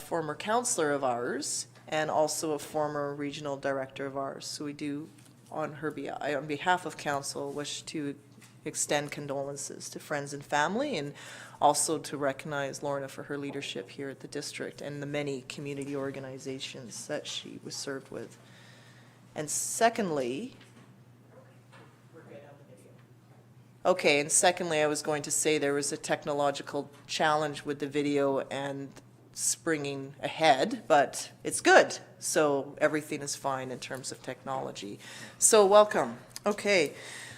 former counselor of ours and also a former regional director of ours. So we do, on behalf of council, wish to extend condolences to friends and family, and also to recognize Lorna for her leadership here at the district and the many community organizations that she was served with. And secondly, okay, and secondly, I was going to say there was a technological challenge with the video and springing ahead, but it's good. So everything is fine in terms of technology. So welcome. Okay.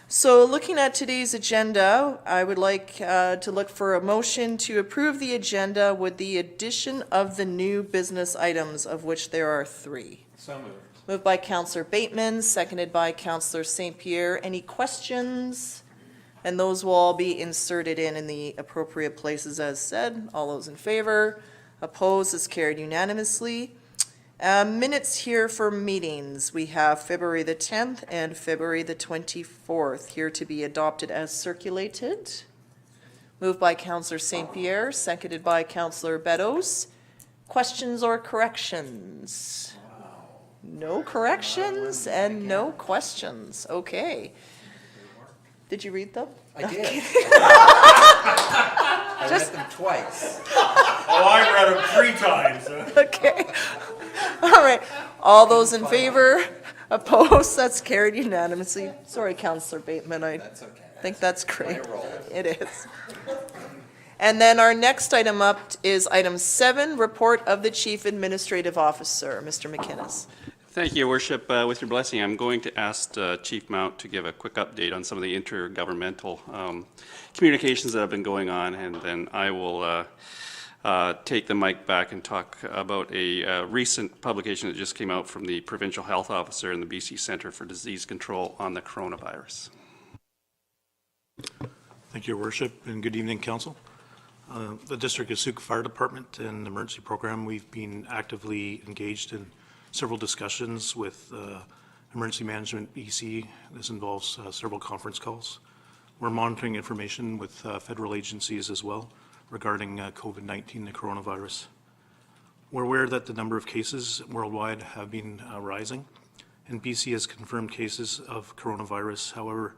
So looking at today's agenda, I would like to look for a motion to approve the agenda with the addition of the new business items, of which there are 3. So moved. Moved by Councillor Bateman, seconded by Councillor St. Pierre. Any questions? And those will all be inserted in the appropriate places as said. All those in favor? Opposed? Is carried unanimously. Minutes here for meetings. We have February the 10th and February the 24th here to be adopted as circulated. Moved by Councillor St. Pierre, seconded by Councillor Beddoes. Questions or corrections? No corrections and no questions. Okay. Did you read them? I did. Okay. I read them twice. Oh, I read them 3 times. Okay. All right. All those in favor? Opposed? That's carried unanimously. Sorry, Councillor Bateman. I That's okay. think that's great. My role. It is. And then our next item up is item 7, report of the Chief Administrative Officer, Mr. McInnes. Thank you, Your Worship. With your blessing, I'm going to ask Chief Mount to give a quick update on some of the intergovernmental communications that have been going on, and then I will take the mic back and talk about a recent publication that just came out from the Provincial Health Officer and the BC Centre for Disease Control on the coronavirus. Thank you, Your Worship, and good evening, Council. The District of Sauk Fire Department and the Emergency Program, we've been actively engaged in several discussions with Emergency Management BC. This involves several conference calls. We're monitoring information with federal agencies as well regarding COVID-19, the coronavirus. We're aware that the number of cases worldwide have been rising, and BC has confirmed cases of coronavirus. However,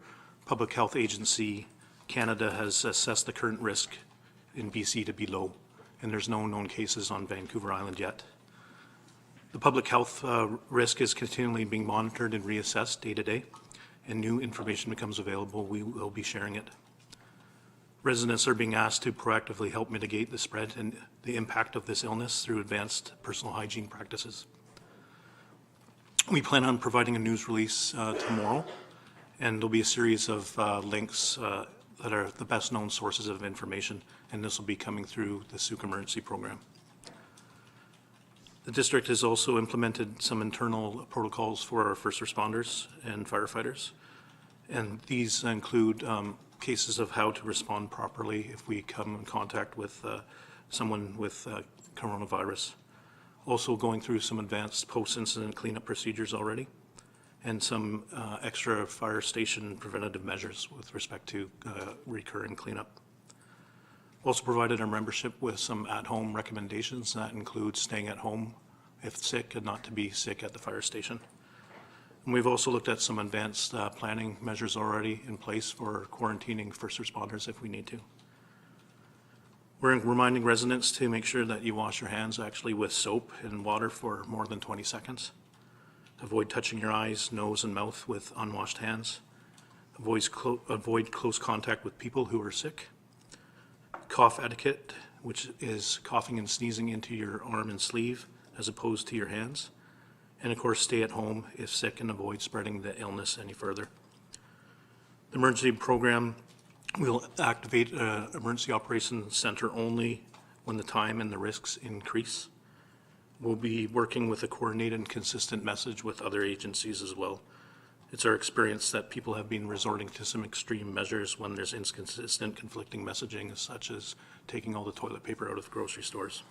Public Health Agency Canada has assessed the current risk in BC to be low, and there's no known cases on Vancouver Island yet. The public health risk is continually being monitored and reassessed day to day, and new information becomes available, we will be sharing it. Residents are being asked to proactively help mitigate the spread and the impact of this illness through advanced personal hygiene practices. We plan on providing a news release tomorrow, and there'll be a series of links that are the best known sources of information, and this will be coming through the Sauk Emergency Program. The district has also implemented some internal protocols for our first responders and firefighters, and these include cases of how to respond properly if we come in contact with someone with coronavirus. Also going through some advanced post-incident cleanup procedures already, and some extra fire station preventative measures with respect to recurring cleanup. Also provided our membership with some at-home recommendations that include staying at home if sick and not to be sick at the fire station. And we've also looked at some advanced planning measures already in place for quarantining first responders if we need to. We're reminding residents to make sure that you wash your hands actually with soap and water for more than 20 seconds. Avoid touching your eyes, nose, and mouth with unwashed hands. Avoid close contact with people who are sick. Cough etiquette, which is coughing and sneezing into your arm and sleeve as opposed to your hands. And of course, stay at home if sick and avoid spreading the illness any further. The emergency program will activate an emergency operations center only when the time and the risks increase. We'll be working with a coordinated and consistent message with other agencies as well. It's our experience that people have been resorting to some extreme measures when there's inconsistent, conflicting messaging, such as taking all the toilet paper out of grocery stores.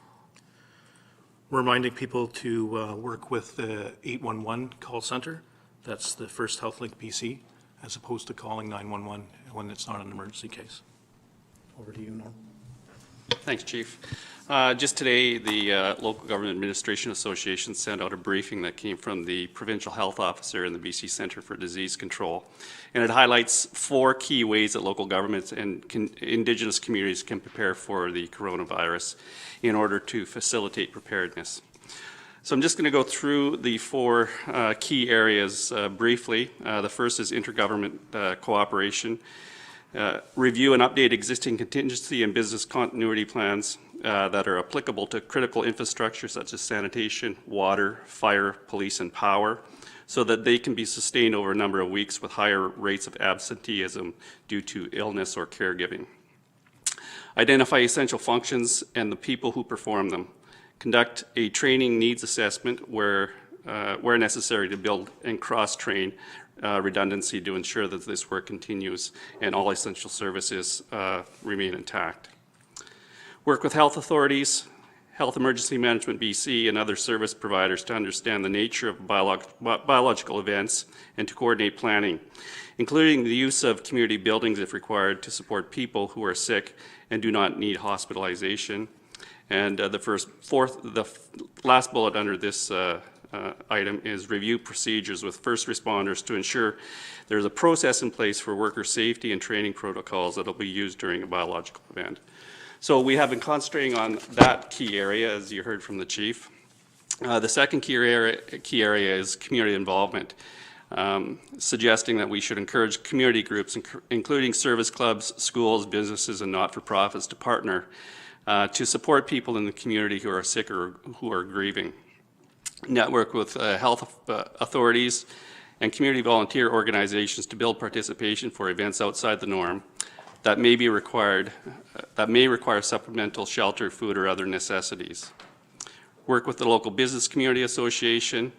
We're reminding people to work with the 811 call center. That's the First Health Link BC, as opposed to calling 911 when it's not an emergency case. Over to you, Norm. Thanks, Chief. Just today, the Local Government Administration Association sent out a briefing that came from the Provincial Health Officer and the BC Centre for Disease Control. And it highlights 4 key ways that local governments and Indigenous communities can prepare for the coronavirus in order to facilitate preparedness. So I'm just going to go through the 4 key areas briefly. The first is intergovernment cooperation. Review and update existing contingency and business continuity plans that are applicable to critical infrastructure such as sanitation, water, fire, police, and power, so that they can be sustained over a number of weeks with higher rates of absenteeism due to illness or caregiving. Identify essential functions and the people who perform them. Conduct a training needs assessment where necessary to build and cross-train redundancy to ensure that this work continues and all essential services remain intact. Work with health authorities, Health Emergency Management BC, and other service providers to understand the nature of biological events and to coordinate planning, including the use of community buildings if required to support people who are sick and do not need hospitalization. And the last bullet under this item is review procedures with first responders to ensure there's a process in place for worker safety and training protocols that will be used during a biological event. So we have been concentrating on that key area, as you heard from the chief. The second key area is community involvement, suggesting that we should encourage community groups, including service clubs, schools, businesses, and not-for-profits to partner to support people in the community who are sick or who are grieving. Network with health authorities and community volunteer organizations to build participation for events outside the norm that may require supplemental shelter, food, or other necessities. Work with the local business community association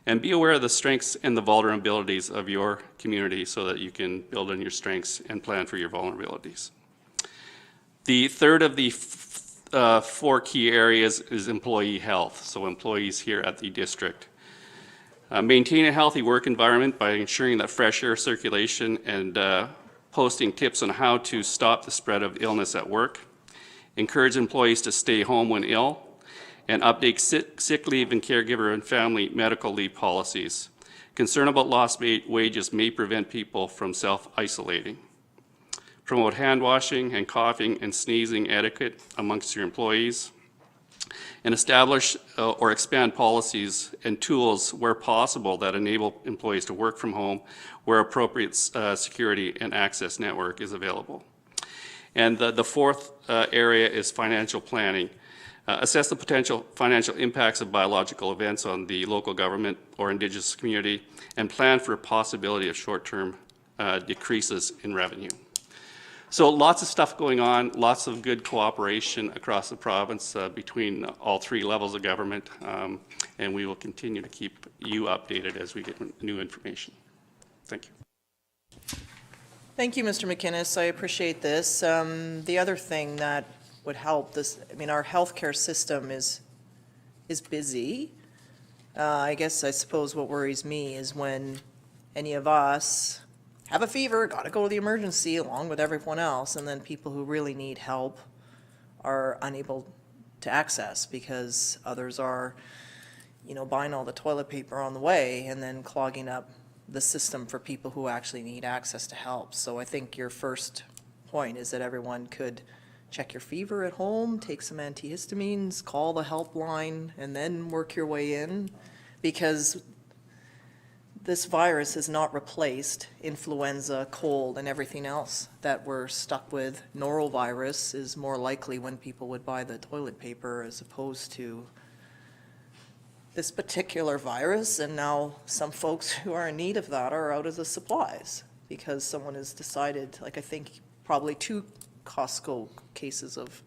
and be aware of the strengths and the vulnerabilities of your community so that you can build on your strengths and plan for your vulnerabilities. The third of the 4 key areas is employee health, so employees here at the district. Maintain a healthy work environment by ensuring that fresh air circulation and posting tips on how to stop the spread of illness at work. Encourage employees to stay home when ill, and update sick leave and caregiver and family medical leave policies. Concern about lost wages may prevent people from self-isolating. Promote hand washing and coughing and sneezing etiquette amongst your employees. And establish or expand policies and tools where possible that enable employees to work from home where appropriate security and access network is available. And the fourth area is financial planning. Assess the potential financial impacts of biological events on the local government or Indigenous community and plan for a possibility of short-term decreases in revenue. So lots of stuff going on, lots of good cooperation across the province between all 3 levels of government, and we will continue to keep you updated as we get new information. Thank you. Thank you, Mr. McInnes. I appreciate this. The other thing that would help this, I mean, our healthcare system is busy. I suppose what worries me is when any of us have a fever, got to go to the emergency along with everyone else, and then people who really need help are unable to access because others are, buying all the toilet paper on the way and then clogging up the system for people who actually need access to help. So I think your first point is that everyone could check your fever at home, take some antihistamines, call the helpline, and then work your way in, because this virus has not replaced influenza, cold, and everything else that we're stuck with. Norovirus is more likely when people would buy the toilet paper as opposed to this particular virus, and now some folks who are in need of that are out of the supplies because someone has decided, I think probably 2 Costco cases of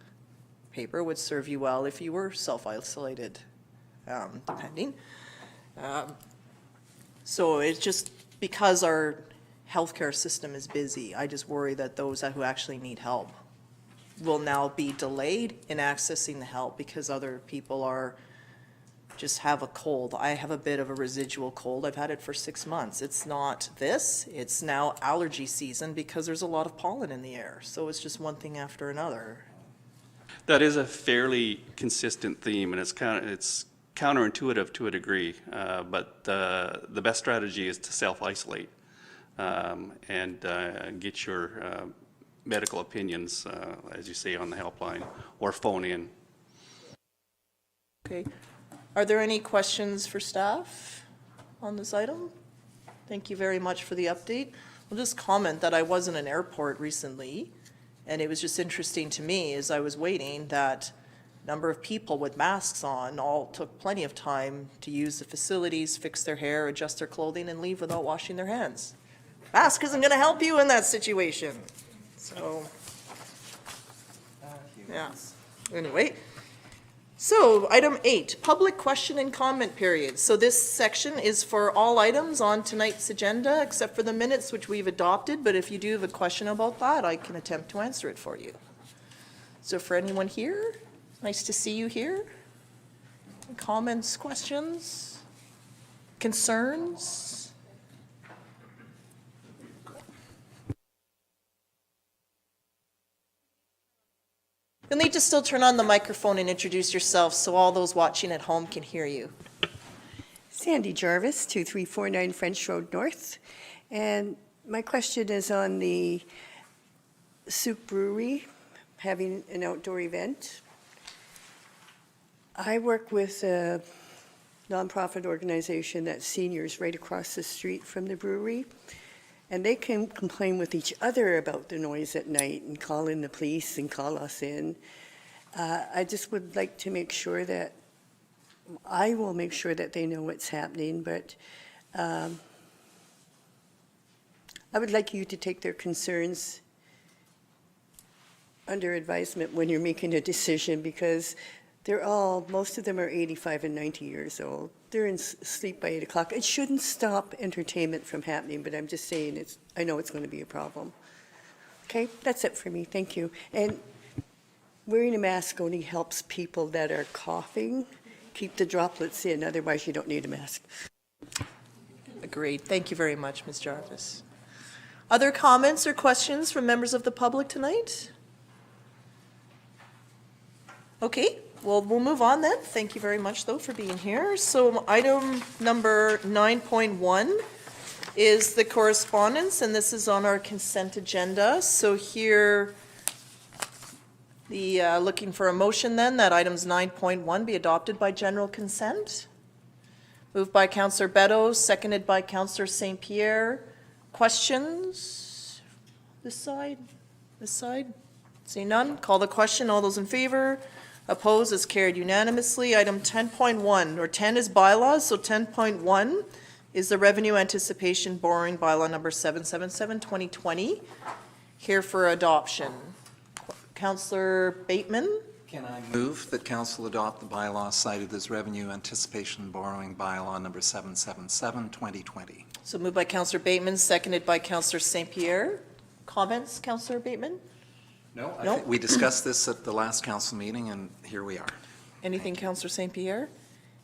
paper would serve you well if you were self-isolated, depending. So it's just because our healthcare system is busy, I just worry that those who actually need help will now be delayed in accessing the help because other people just have a cold. I have a bit of a residual cold. I've had it for 6 months. It's not this, it's now allergy season because there's a lot of pollen in the air. So it's just one thing after another. That is a fairly consistent theme, and it's counterintuitive to a degree, but the best strategy is to self-isolate and get your medical opinions, as you say, on the helpline or phone in. Okay. Are there any questions for staff on this item? Thank you very much for the update. I'll just comment that I was in an airport recently, and it was just interesting to me as I was waiting that number of people with masks on all took plenty of time to use the facilities, fix their hair, adjust their clothing, and leave without washing their hands. Mask isn't going to help you in that situation. So, yeah. Anyway. So, item 8, public question and comment period. So this section is for all items on tonight's agenda, except for the minutes which we've adopted, but if you do have a question about that, I can attempt to answer it for you. So for anyone here, nice to see you here. Comments, questions, concerns? You'll need to still turn on the microphone and introduce yourself so all those watching at home can hear you. Sandy Jarvis, 2349 French Road North. And my question is on the Soup Brewery having an outdoor event. I work with a nonprofit organization that's seniors right across the street from the brewery. And they can complain with each other about the noise at night and call in the police and call us in. I just would like to make sure that, I will make sure that they know what's happening, but I would like you to take their concerns under advisement when you're making a decision, because most of them are 85 and 90 years old. They're in sleep by 8 o'clock. It shouldn't stop entertainment from happening, but I'm just saying I know it's going to be a problem. Okay, that's it for me. Thank you. And wearing a mask only helps people that are coughing keep the droplets in. Otherwise, you don't need a mask. Agreed. Thank you very much, Ms. Jarvis. Other comments or questions from members of the public tonight? Okay. Well, we'll move on then. Thank you very much, though, for being here. So item number 9.1 is the correspondence, and this is on our consent agenda. So here, looking for a motion then that items 9.1 be adopted by general consent. Moved by Councillor Beddoes, seconded by Councillor St. Pierre. Questions? This side? This side? See none? Call the question. All those in favor? Opposed is carried unanimously. Item 10.1, or 10 is bylaws, so 10.1 is the Revenue Anticipation Borrowing Bylaw number 777, 2020, here for adoption. Councillor Bateman? Can I move that council adopt the bylaw cited as Revenue Anticipation Borrowing Bylaw number 777, 2020? So moved by Councillor Bateman, seconded by Councillor St. Pierre. Comments, Councillor Bateman? No. No? We discussed this at the last council meeting, and here we are. Anything, Councillor St. Pierre?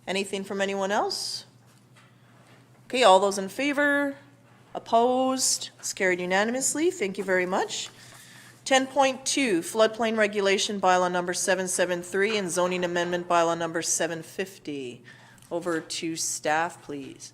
Anything from anyone else? Okay, all those in favor? Opposed? It's carried unanimously. Thank you very much. 10.2, Floodplain Regulation Bylaw number 773 and Zoning Amendment Bylaw number 750. Over to staff, please.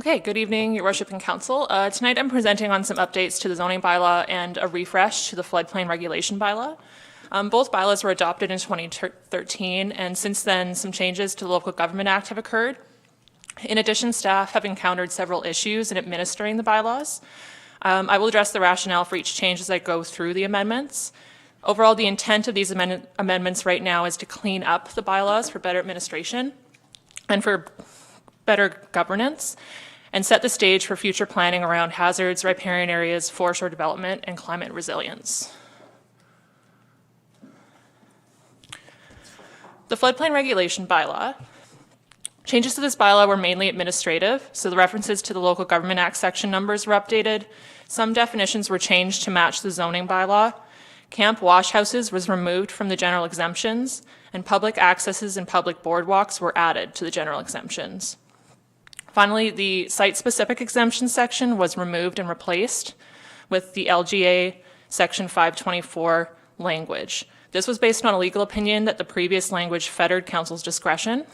Okay, good evening, Your Worship and Council. Tonight I'm presenting on some updates to the zoning bylaw and a refresh to the floodplain regulation bylaw. Both bylaws were adopted in 2013, and since then some changes to the Local Government Act have occurred. In addition, staff have encountered several issues in administering the bylaws. I will address the rationale for each change as I go through the amendments. Overall, the intent of these amendments right now is to clean up the bylaws for better administration and for better governance, and set the stage for future planning around hazards, riparian areas, foreshore development, and climate resilience. The floodplain regulation bylaw. Changes to this bylaw were mainly administrative, so the references to the Local Government Act section numbers were updated. Some definitions were changed to match the zoning bylaw. Camp wash houses was removed from the general exemptions, and public accesses and public boardwalks were added to the general exemptions. Finally, the site-specific exemption section was removed and replaced with the LGA Section 524 language. This was based on a legal opinion that the previous language fettered council's discretion.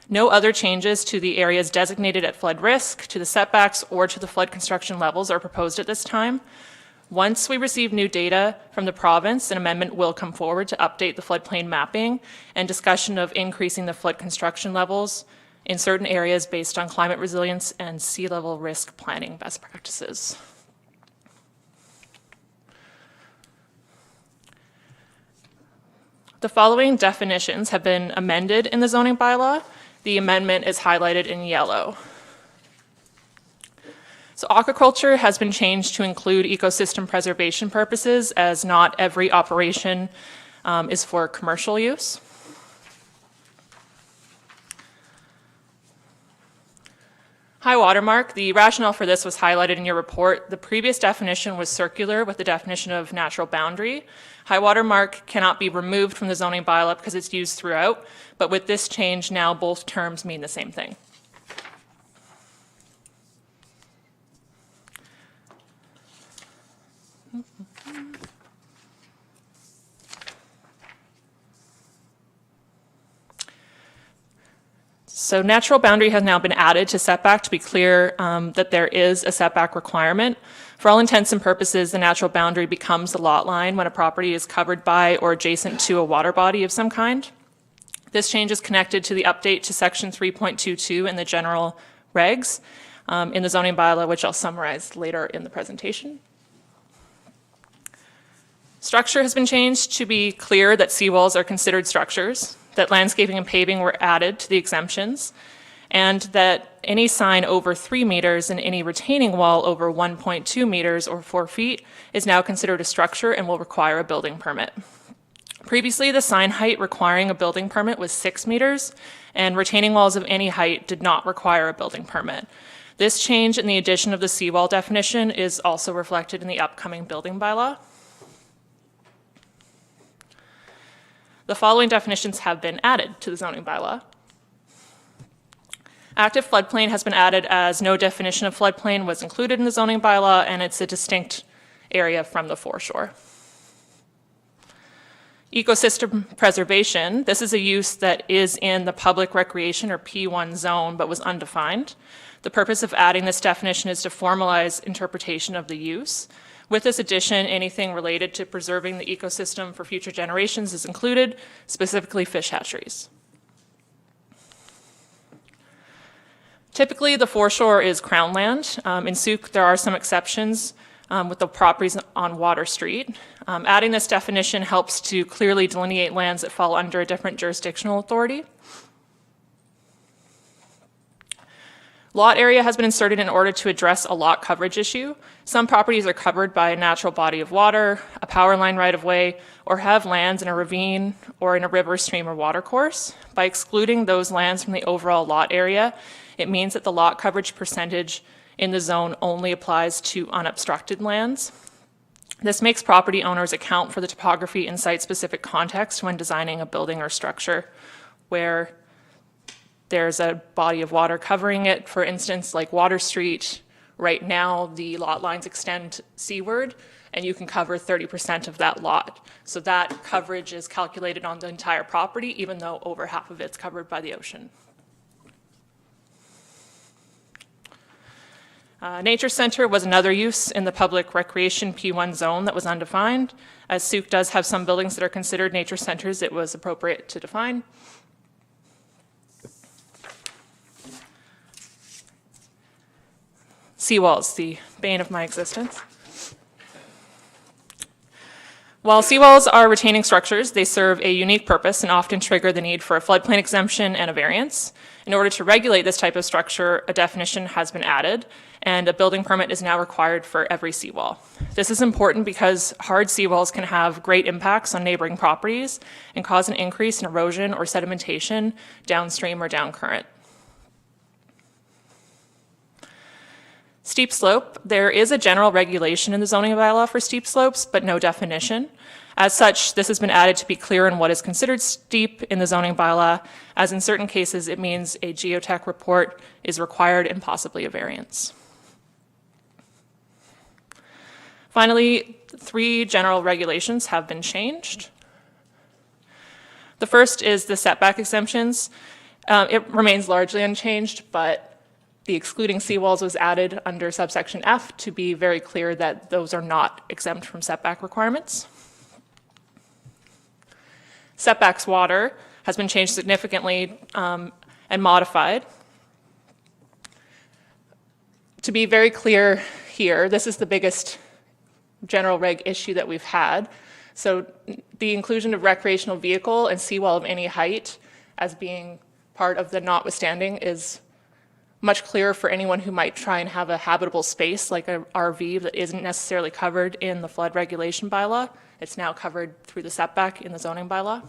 No other changes to the areas designated at flood risk, to the setbacks, or to the flood construction levels are proposed at this time. Once we receive new data from the province, an amendment will come forward to update the floodplain mapping and discussion of increasing the flood construction levels in certain areas based on climate resilience and sea level risk planning best practices. The following definitions have been amended in the zoning bylaw. The amendment is highlighted in yellow. So aquaculture has been changed to include ecosystem preservation purposes, as not every operation is for commercial use. High water mark, the rationale for this was highlighted in your report. The previous definition was circular with the definition of natural boundary. High water mark cannot be removed from the zoning bylaw because it's used throughout, but with this change now both terms mean the same thing. So natural boundary has now been added to setback to be clear that there is a setback requirement. For all intents and purposes, the natural boundary becomes the lot line when a property is covered by or adjacent to a water body of some kind. This change is connected to the update to section 3.22 in the general regs in the zoning bylaw, which I'll summarize later in the presentation. Structure has been changed to be clear that seawalls are considered structures, that landscaping and paving were added to the exemptions, and that any sign over 3 meters and any retaining wall over 1.2 meters or 4 feet is now considered a structure and will require a building permit. Previously, the sign height requiring a building permit was 6 meters, and retaining walls of any height did not require a building permit. This change in the addition of the seawall definition is also reflected in the upcoming building bylaw. The following definitions have been added to the zoning bylaw. Active floodplain has been added as no definition of floodplain was included in the zoning bylaw, and it's a distinct area from the foreshore. Ecosystem preservation, this is a use that is in the public recreation or P1 zone but was undefined. The purpose of adding this definition is to formalize interpretation of the use. With this addition, anything related to preserving the ecosystem for future generations is included, specifically fish hatcheries. Typically, the foreshore is crown land. In Souk, there are some exceptions with the properties on Water Street. Adding this definition helps to clearly delineate lands that fall under a different jurisdictional authority. Lot area has been inserted in order to address a lot coverage issue. Some properties are covered by a natural body of water, a power line right-of-way, or have lands in a ravine or in a river, stream, or watercourse. By excluding those lands from the overall lot area, it means that the lot coverage percentage in the zone only applies to unobstructed lands. This makes property owners account for the topography in site-specific context when designing a building or structure where there's a body of water covering it. For instance, like Water Street, right now the lot lines extend seaward and you can cover 30% of that lot. So that coverage is calculated on the entire property, even though over half of it's covered by the ocean. Nature Center was another use in the public recreation P1 zone that was undefined. As Souk does have some buildings that are considered nature centers, it was appropriate to define. Seawalls, the bane of my existence. While seawalls are retaining structures, they serve a unique purpose and often trigger the need for a floodplain exemption and a variance. In order to regulate this type of structure, a definition has been added, and a building permit is now required for every seawall. This is important because hard seawalls can have great impacts on neighboring properties and cause an increase in erosion or sedimentation downstream or downcurrent. Steep slope, there is a general regulation in the zoning bylaw for steep slopes, but no definition. As such, this has been added to be clear on what is considered steep in the zoning bylaw, as in certain cases it means a geotech report is required and possibly a variance. Finally, 3 general regulations have been changed. The first is the setback exemptions. It remains largely unchanged, but the excluding seawalls was added under subsection F to be very clear that those are not exempt from setback requirements. Setbacks water has been changed significantly and modified. To be very clear here, this is the biggest general reg issue that we've had. So the inclusion of recreational vehicle and seawall of any height as being part of the notwithstanding is much clearer for anyone who might try and have a habitable space like an RV that isn't necessarily covered in the flood regulation bylaw. It's now covered through the setback in the zoning bylaw.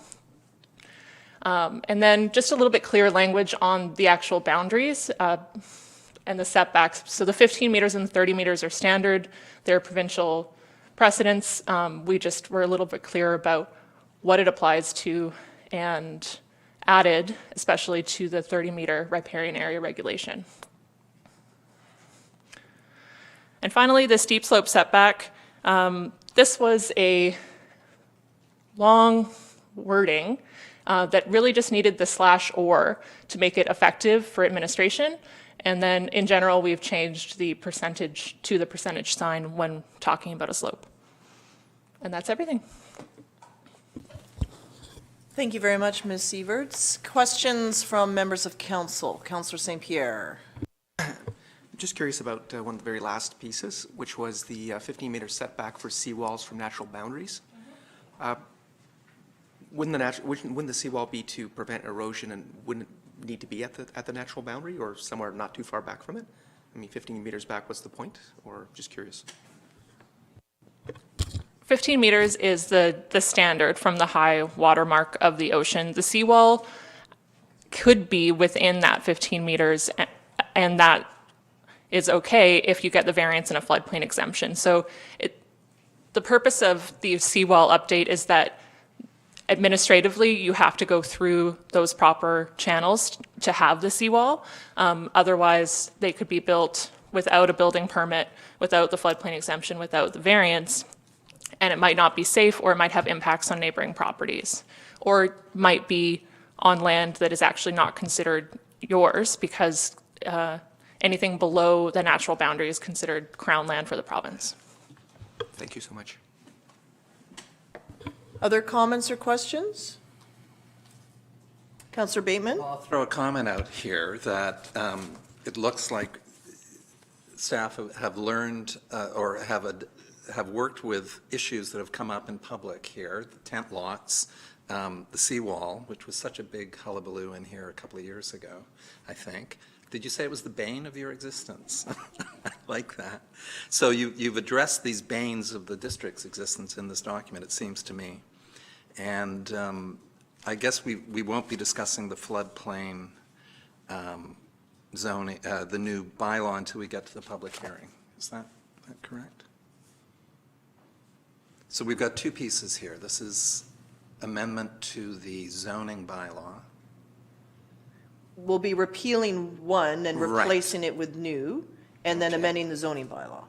And then just a little bit clearer language on the actual boundaries and the setbacks. So the 15 meters and the 30 meters are standard. They're provincial precedents. We just were a little bit clearer about what it applies to and added, especially to the 30-meter riparian area regulation. And finally, the steep slope setback. This was a long wording that really just needed the /or to make it effective for administration. And then in general, we've changed the percentage to the percentage sign when talking about a slope. And that's everything. Thank you very much, Ms. Sieverts. Questions from members of council? Councillor St. Pierre. Just curious about one of the very last pieces, which was the 15-meter setback for seawalls from natural boundaries. Wouldn't the seawall be to prevent erosion, and wouldn't it need to be at the natural boundary or somewhere not too far back from it? I mean, 15 meters back, what's the point? Or just curious. 15 meters is the standard from the high water mark of the ocean. The seawall could be within that 15 meters, and that is okay if you get the variance and a floodplain exemption. So the purpose of the seawall update is that administratively you have to go through those proper channels to have the seawall. Otherwise, they could be built without a building permit, without the floodplain exemption, without the variance, and it might not be safe, or it might have impacts on neighboring properties, or it might be on land that is actually not considered yours because anything below the natural boundary is considered crown land for the province. Thank you so much. Other comments or questions? Councillor Bateman? I'll throw a comment out here that it looks like staff have learned or have worked with issues that have come up in public here, the tent lots, the seawall, which was such a big hullabaloo in here a couple of years ago, I think. Did you say it was the bane of your existence? I like that. So you've addressed these banes of the district's existence in this document, it seems to me. And I guess we won't be discussing the floodplain zoning, the new bylaw, until we get to the public hearing. Is that correct? So we've got two pieces here. This is amendment to the zoning bylaw. We'll be repealing one and Right. replacing it with new, and then Okay. amending the zoning bylaw.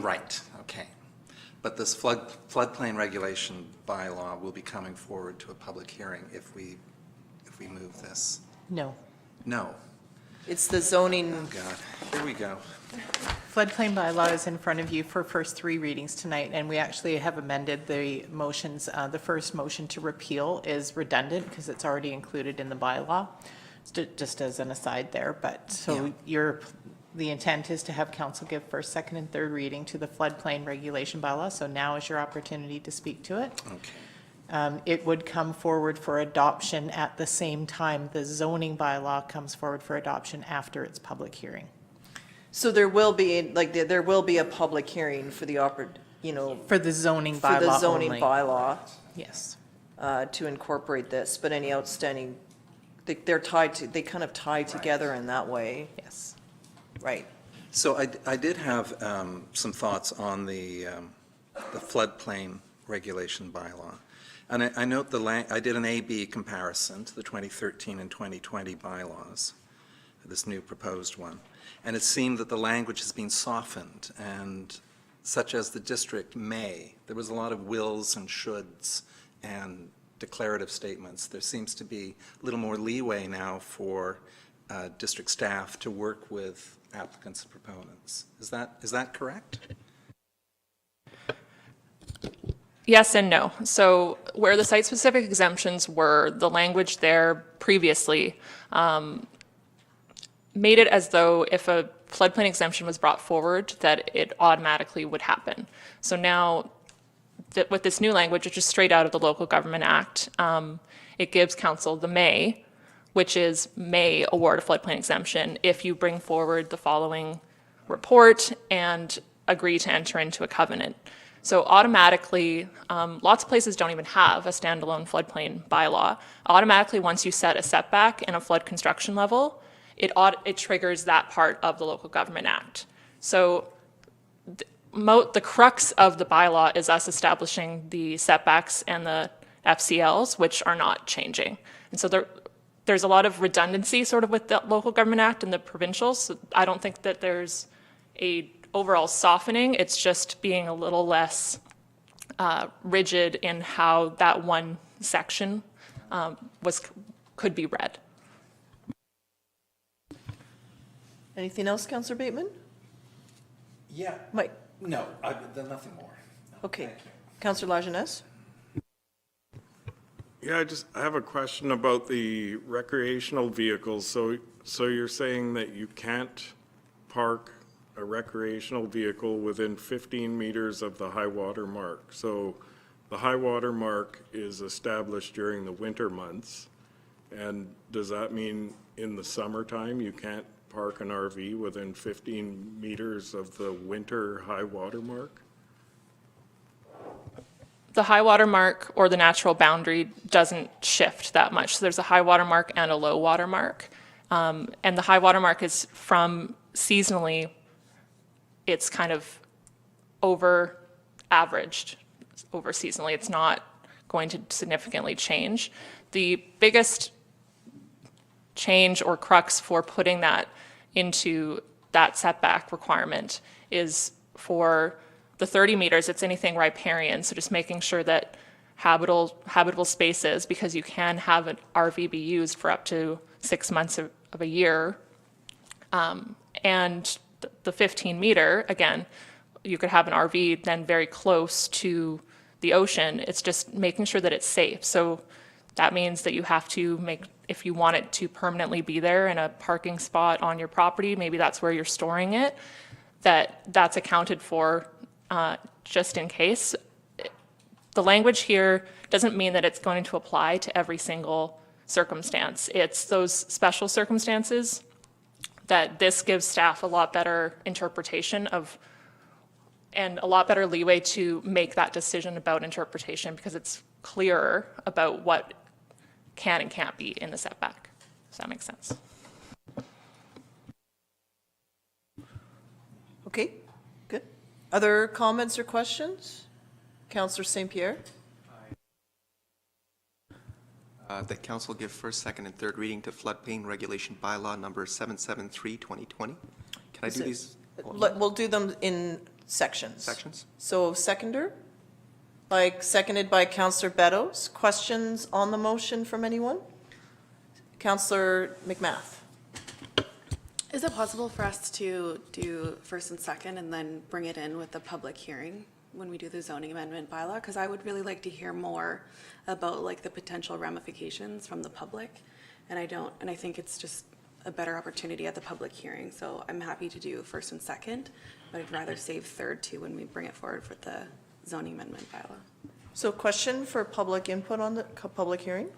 Right, okay. But this floodplain regulation bylaw will be coming forward to a public hearing if we move this. No. No. It's the zoning, Oh, God. Here we go. Floodplain bylaw is in front of you for first 3 readings tonight, and we actually have amended the motions. The first motion to repeal is redundant because it's already included in the bylaw, just as an aside there. But so the intent is to have council give first, second, and third reading to the floodplain regulation bylaw. So now is your opportunity to speak to it. Okay. It would come forward for adoption at the same time the zoning bylaw comes forward for adoption after its public hearing. So there will be, like, there will be a public hearing for the For the zoning for bylaw the zoning only. bylaw Yes. to incorporate this, but any outstanding, they're tied to, they kind of tie together in that way, Yes. right? So I did have some thoughts on the floodplain regulation bylaw. And I note I did an A-B comparison to the 2013 and 2020 bylaws, this new proposed one. And it seemed that the language has been softened, and such as the district may, there was a lot of wills and shoulds and declarative statements. There seems to be a little more leeway now for district staff to work with applicants and proponents. Is that correct? Yes and no. So where the site-specific exemptions were, the language there previously made it as though if a floodplain exemption was brought forward, that it automatically would happen. So now, with this new language, which is straight out of the Local Government Act, it gives council the may, which is may award a floodplain exemption if you bring forward the following report and agree to enter into a covenant. So automatically, lots of places don't even have a standalone floodplain bylaw. Automatically, once you set a setback and a flood construction level, it triggers that part of the Local Government Act. So the crux of the bylaw is us establishing the setbacks and the FCLs, which are not changing. And so there's a lot of redundancy sort of with the Local Government Act and the provincials. So I don't think that there's a overall softening. It's just being a little less rigid in how that one section could be read. Anything else, Councillor Bateman? Yeah. Mike? No, there's nothing more. Okay. Councillor Lajeunesse? Yeah, I have a question about the recreational vehicles. So you're saying that you can't park a recreational vehicle within 15 meters of the high water mark. So the high water mark is established during the winter months. And does that mean in the summertime you can't park an RV within 15 meters of the winter high water mark? The high water mark or the natural boundary doesn't shift that much. So there's a high water mark and a low water mark. And the high water mark is from seasonally, it's kind of over averaged over seasonally. It's not going to significantly change. The biggest change or crux for putting that into that setback requirement is for the 30 meters, it's anything riparian, so just making sure that habitable spaces, because you can have an RV be used for up to 6 months of a year. And the 15 meter, again, you could have an RV then very close to the ocean. It's just making sure that it's safe. So that means that you have to make, if you want it to permanently be there in a parking spot on your property, maybe that's where you're storing it, that's accounted for just in case. The language here doesn't mean that it's going to apply to every single circumstance. It's those special circumstances that this gives staff a lot better interpretation of and a lot better leeway to make that decision about interpretation because it's clearer about what can and can't be in the setback. Does that make sense? Okay, good. Other comments or questions? Councillor St. Pierre? That council give first, second, and third reading to floodplain regulation bylaw number 773, 2020. Can I do these We'll do them in sections. sections? So seconder, seconded by Councillor Beddoes. Questions on the motion from anyone? Councillor McMath. Is it possible for us to do first and second and then bring it in with the public hearing when we do the zoning amendment bylaw? Because I would really like to hear more about like the potential ramifications from the public. And I think it's just a better opportunity at the public hearing. So I'm happy to do first and second, but I'd rather save third too when we bring it forward for the zoning amendment bylaw. So question for public input on the public hearing?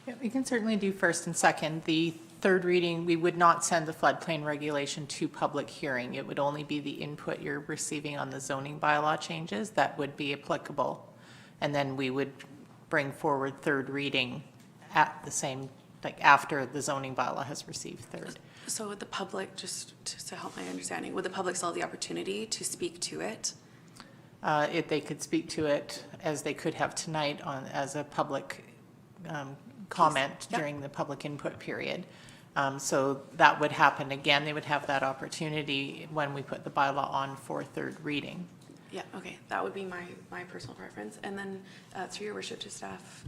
Yeah, we can certainly do first and second. The third reading, we would not send the floodplain regulation to public hearing. It would only be the input you're receiving on the zoning bylaw changes that would be applicable. And then we would bring forward third reading at the same, like after the zoning bylaw has received third. So would the public, just to help my understanding, would the public still have the opportunity to speak to it? If they could speak to it as they could have tonight on, as a public comment Yep. during the public input period. So that would happen again. They would have that opportunity when we put the bylaw on for third reading. Yeah, okay, that would be my personal preference. And then through your worship to staff,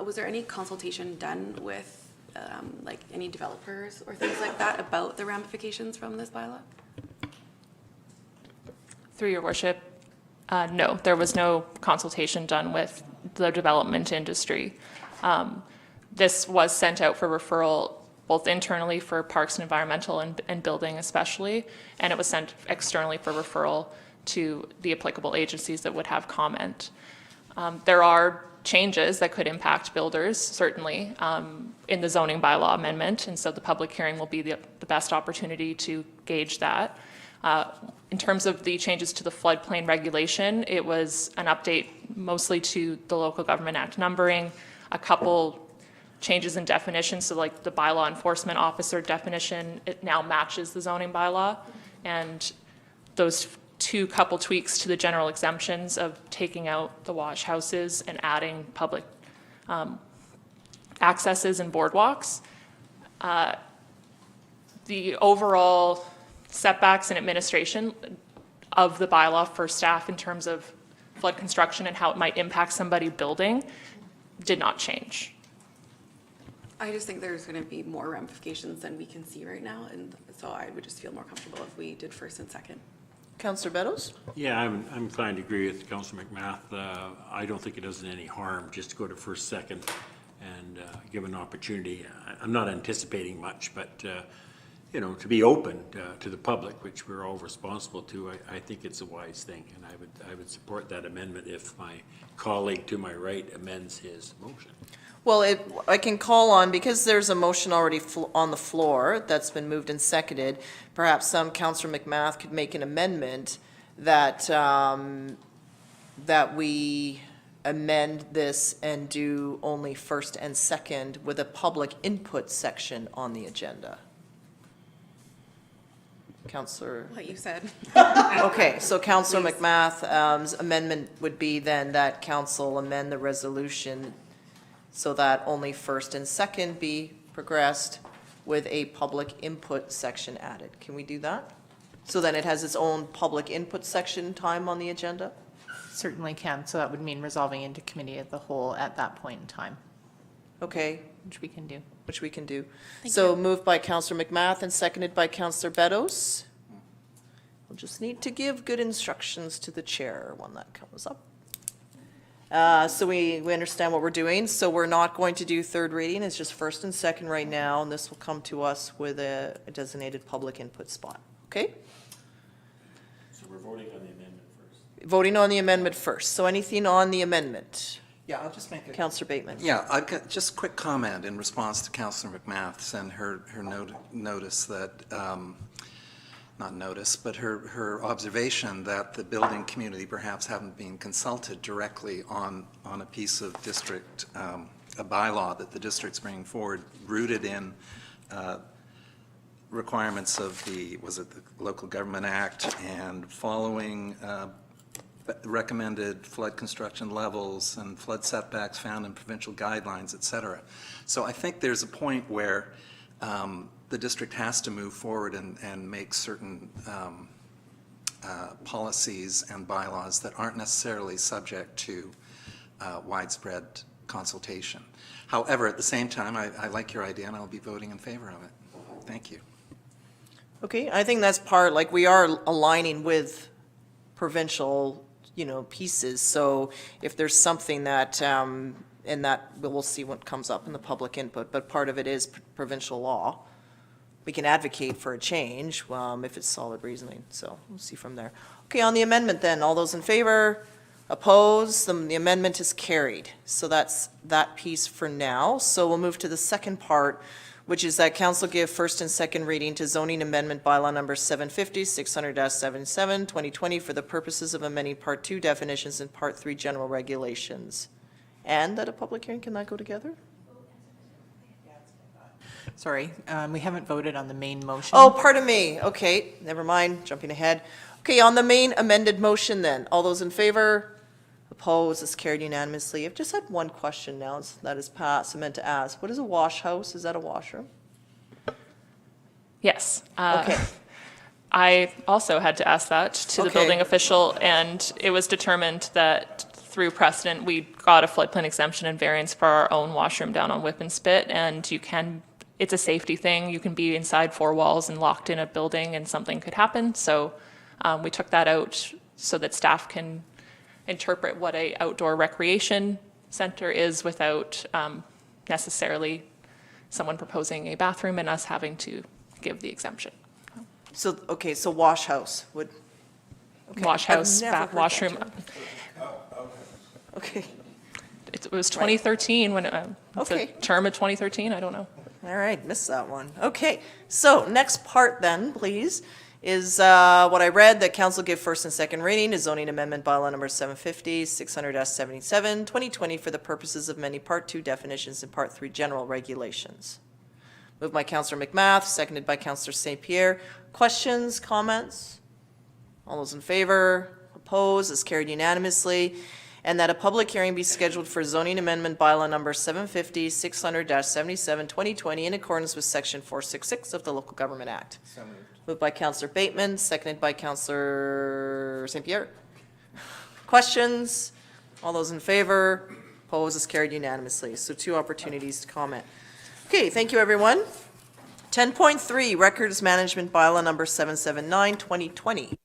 was there any consultation done with like any developers or things like that about the ramifications from this bylaw? Through your worship, no, there was no consultation done with the development industry. This was sent out for referral both internally for Parks and Environmental and Building especially, and it was sent externally for referral to the applicable agencies that would have comment. There are changes that could impact builders, certainly, in the zoning bylaw amendment, and so the public hearing will be the best opportunity to gauge that. In terms of the changes to the floodplain regulation, it was an update mostly to the Local Government Act numbering, a couple changes in definitions, so like the bylaw enforcement officer definition, it now matches the zoning bylaw, and those two couple tweaks to the general exemptions of taking out the wash houses and adding public accesses and boardwalks. The overall setbacks and administration of the bylaw for staff in terms of flood construction and how it might impact somebody building did not change. I just think there's going to be more ramifications than we can see right now, and so I would just feel more comfortable if we did first and second. Councillor Beddoes? Yeah, I'm inclined to agree with Councillor McMath. I don't think it does any harm just to go to first, second, and give an opportunity. I'm not anticipating much, but you know, to be open to the public, which we're all responsible to, I think it's a wise thing, and I would support that amendment if my colleague to my right amends his motion. Well, I can call on, because there's a motion already on the floor that's been moved and seconded, perhaps Councillor McMath could make an amendment that, that we amend this and do only first and second with a public input section on the agenda. Councillor? What you said. Okay, so Councillor McMath's amendment would be then that council amend the resolution so that only first and second be progressed with a public input section added. Can we do that? So then it has its own public input section time on the agenda? Certainly can, so that would mean resolving into committee of the whole at that point in time, Okay, which we can do. which we can do. Thank So you. moved by Councillor McMath and seconded by Councillor Beddoes. We'll just need to give good instructions to the chair when that comes up. So we understand what we're doing, so we're not going to do third reading, it's just first and second right now, and this will come to us with a designated public input spot, okay? So we're voting on the amendment first. Voting on the amendment first, so anything on the amendment? Yeah, I'll just make a Councillor Bateman? Yeah, I've got just a quick comment in response to Councillor McMath's and her notice that, not notice, but her observation that the building community perhaps haven't been consulted directly on a piece of district, a bylaw that the district's bringing forward, rooted in requirements of the Local Government Act and following recommended flood construction levels and flood setbacks found in provincial guidelines, et cetera. So I think there's a point where the district has to move forward and make certain policies and bylaws that aren't necessarily subject to widespread consultation. However, at the same time, I like your idea and I'll be voting in favor of it. Thank you. Okay, I think that's part, like, we are aligning with provincial, pieces, so if there's something that, and that, we'll see what comes up in the public input, but part of it is provincial law. We can advocate for a change, if it's solid reasoning, so we'll see from there. Okay, on the amendment then, all those in favor, opposed, the amendment is carried. So that's that piece for now. So we'll move to the second part, which is that council give first and second reading to zoning amendment bylaw number 750, 600-77, 2020 for the purposes of amending Part 2 definitions and Part 3 general regulations. And that a public hearing, can that go together? Sorry, we haven't voted on the main motion. Oh, pardon me. Okay, never mind, jumping ahead. Okay, on the main amended motion then, all those in favor? Opposed, it's carried unanimously. I've just had one question now that is passed, I meant to ask. What is a wash house? Is that a washroom? Yes. Okay. I also had to ask that to the Okay. building official, and it was determined that through precedent, we got a floodplain exemption and variance for our own washroom down on Whip and Spit, and you can, it's a safety thing. You can be inside four walls and locked in a building and something could happen. So we took that out so that staff can interpret what a outdoor recreation center is without necessarily someone proposing a bathroom and us having to give the exemption. So, okay, so wash house would, okay. Wash I've house, never heard that washroom. term. Okay, It was 2013 when, it's a Okay. term of 2013, I don't know. all right, missed that one. Okay, so next part then, please, is what I read, that council give first and second reading to zoning amendment bylaw number 750, 600-77, 2020 for the purposes of amending Part 2 definitions and Part 3 general regulations. Moved by Councillor McMath, seconded by Councillor St. Pierre. Questions, comments? All those in favor? Opposed? Is carried unanimously. And that a public hearing be scheduled for zoning amendment bylaw number 750, 600-77, 2020 in accordance with Section 466 of the Local Government Act. Moved by Councillor Bateman, seconded by Councillor St. Pierre. Questions? All those in favor? Opposed? Is carried unanimously. So 2 opportunities to comment. Okay, thank you, everyone. 10.3, Records Management Bylaw number 779, 2020.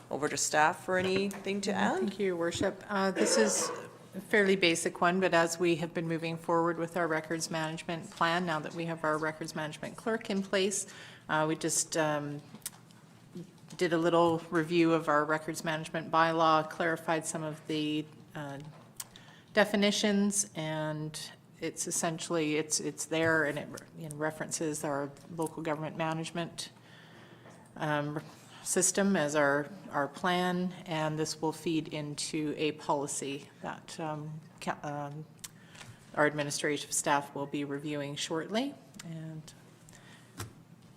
Over to staff for anything to add? Thank you, Your Worship. This is a fairly basic one, but as we have been moving forward with our records management plan, now that we have our records management clerk in place, we just did a little review of our records management bylaw, clarified some of the definitions, and it's essentially, it's there, and it references our local government management system as our plan, and this will feed into a policy that our administrative staff will be reviewing shortly. And I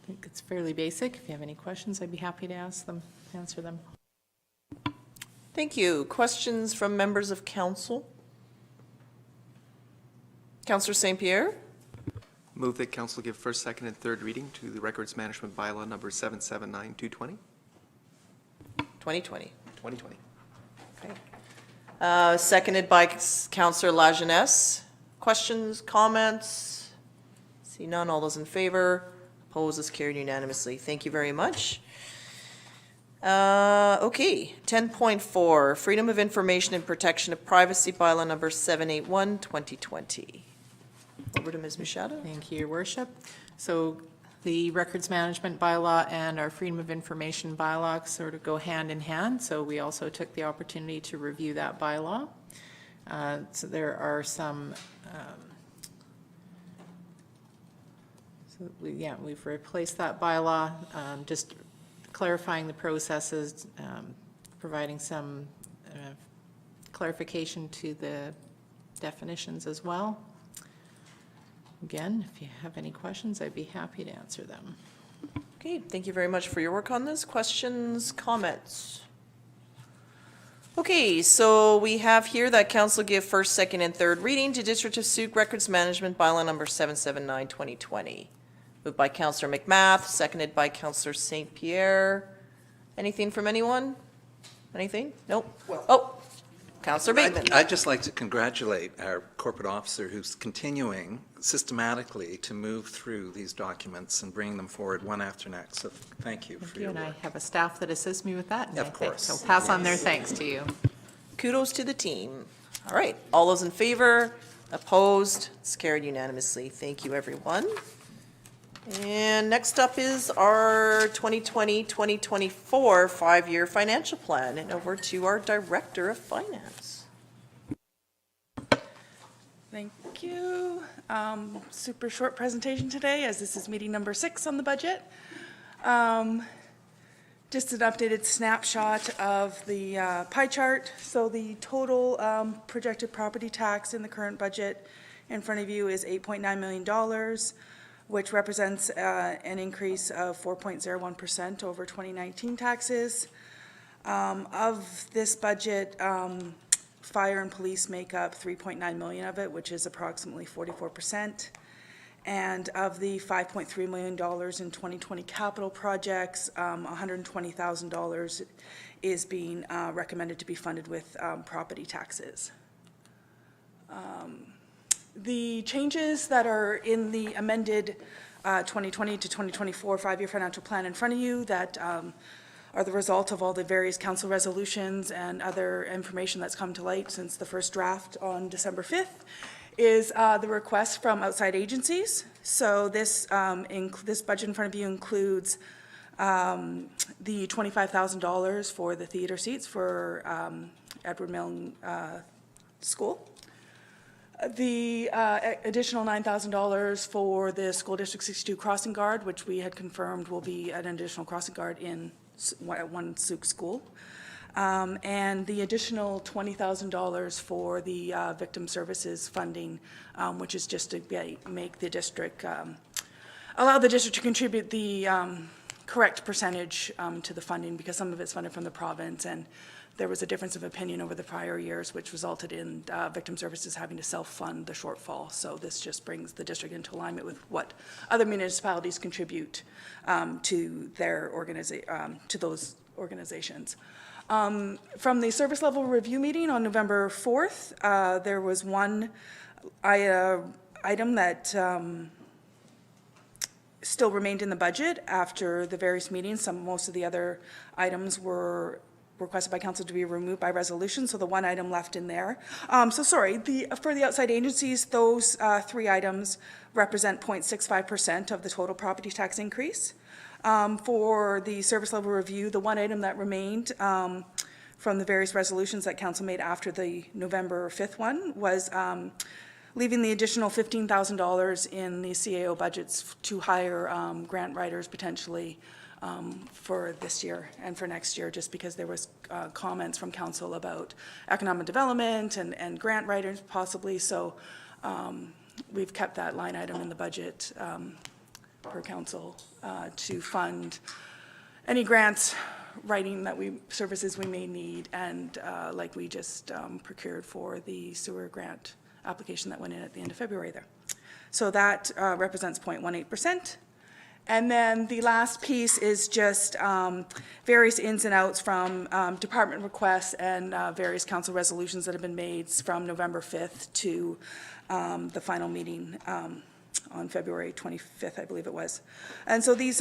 think it's fairly basic. If you have any questions, I'd be happy to answer them. Thank you. Questions from members of council? Councillor St. Pierre? Move that council give first, second, and third reading to the records management bylaw number 779, 220, 2020. 2020. Okay. Seconded by Councillor Lajeunesse. Questions, comments? See none. All those in favor? Opposed? Is carried unanimously. Thank you very much. Okay, 10.4, Freedom of Information and Protection of Privacy Bylaw number 781, 2020. Over to Ms. Machado. Thank you, Your Worship. So the records management bylaw and our freedom of information bylaw sort of go hand in hand, so we also took the opportunity to review that bylaw. So there are some, we've replaced that bylaw, just clarifying the processes, providing some clarification to the definitions as well. Again, if you have any questions, I'd be happy to answer them. Okay, thank you very much for your work on this. Questions, comments? Okay, so we have here that council give first, second, and third reading to District of Sault Records Management Bylaw number 779, 2020. Moved by Councillor McMath, seconded by Councillor St. Pierre. Anything from anyone? Anything? Nope. Oh, Councillor Bateman. I'd just like to congratulate our corporate officer who's continuing systematically to move through these documents and bring them forward one after next. So thank you Thank for you, your and I work. have a staff that assists me with that. and Of I think course. So pass on their thanks to you. Kudos to the team. All right, all those in favor? Opposed? It's carried unanimously. Thank you, everyone. And next up is our 2020-2024 five-year financial plan. And over to our Director of Finance. Thank Thank you. Super short presentation today, as this is meeting number 6 on the budget. Just an updated snapshot of the pie chart. So the total projected property tax in the current budget in front of you is $8.9 million, which represents an increase of 4.01% over 2019 taxes. Of this budget, fire and police make up 3.9 million of it, which is approximately 44%. And of the $5.3 million in 2020 capital projects, $120,000 is being recommended to be funded with property taxes. The changes that are in the amended 2020 to 2024 5-year financial plan in front of you that are the result of all the various council resolutions and other information that's come to light since the first draft on December 5th, is the request from outside agencies. So this budget in front of you includes the $25,000 for the theater seats for Edward Milne School, the additional $9,000 for the School District 62 crossing guard, which we had confirmed will be an additional crossing guard in one Souk school, and the additional $20,000 for the victim services funding, which is just to make the district, allow the district to contribute the correct percentage to the funding, because some of it's funded from the province, and there was a difference of opinion over the prior years, which resulted in victim services having to self-fund the shortfall. So this just brings the district into alignment with what other municipalities contribute to their to those organizations. From the service level review meeting on November 4th, there was one item that still remained in the budget after the various meetings. Most of the other items were requested by council to be removed by resolution, so the one item left in there. For the outside agencies, those 3 items represent 0.65% of the total property tax increase. For the service level review, the one item that remained from the various resolutions that council made after the November 5th one was leaving the additional $15,000 in the CAO budgets to hire grant writers potentially for this year and for next year, just because there was comments from council about economic development and grant writers possibly. So we've kept that line item in the budget per council to fund any grants writing services we may need, and like we just procured for the sewer grant application that went in at the end of February there. So that represents 0.18%. And then the last piece is just various ins and outs from department requests and various council resolutions that have been made from November 5th to the final meeting on February 25th, I believe it was. And so these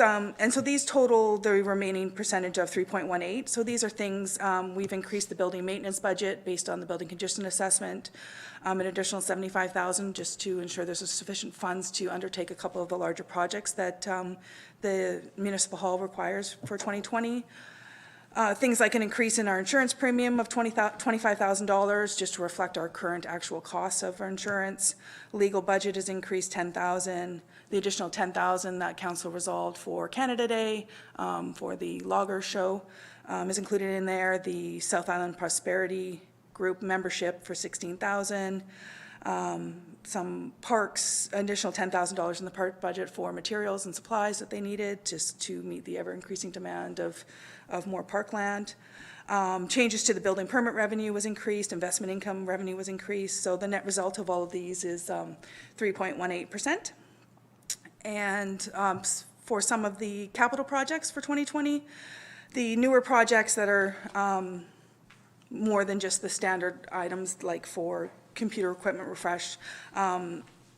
total the remaining percentage of 3.18. So these are things, we've increased the building maintenance budget based on the building condition assessment, an additional $75,000 just to ensure there's sufficient funds to undertake a couple of the larger projects that the municipal hall requires for 2020. Things like an increase in our insurance premium of $25,000 just to reflect our current actual costs of our insurance. Legal budget has increased $10,000. The additional $10,000 that council resolved for Canada Day for the logger show is included in there. The South Island Prosperity Group membership for $16,000. Some parks, additional $10,000 in the park budget for materials and supplies that they needed just to meet the ever-increasing demand of more parkland. Changes to the building permit revenue was increased, investment income revenue was increased, so the net result of all of these is 3.18%. And for some of the capital projects for 2020, the newer projects that are more than just the standard items, like for computer equipment refresh.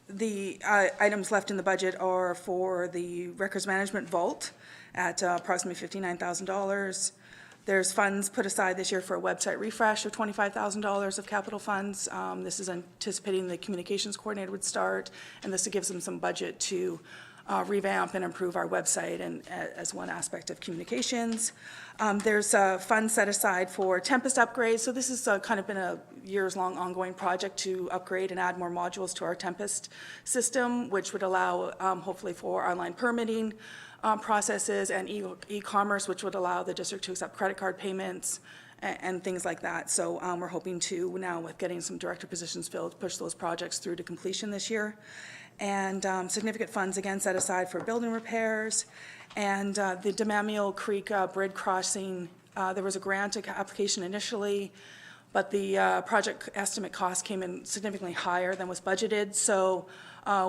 The items left in the budget are for the records management vault at approximately $59,000. There's funds put aside this year for a website refresh of $25,000 of capital funds. This is anticipating the communications coordinator would start, and this gives them some budget to revamp and improve our website and as one aspect of communications. There's a fund set aside for Tempest upgrades. So this has kind of been a years-long ongoing project to upgrade and add more modules to our Tempest system, which would allow hopefully for online permitting processes and e-commerce, which would allow the district to accept credit card payments and things like that. So we're hoping to, now with getting some director positions filled, push those projects through to completion this year. And significant funds again set aside for building repairs. And the Demamio Creek Bridge crossing, there was a grant application initially, but the project estimate cost came in significantly higher than was budgeted. So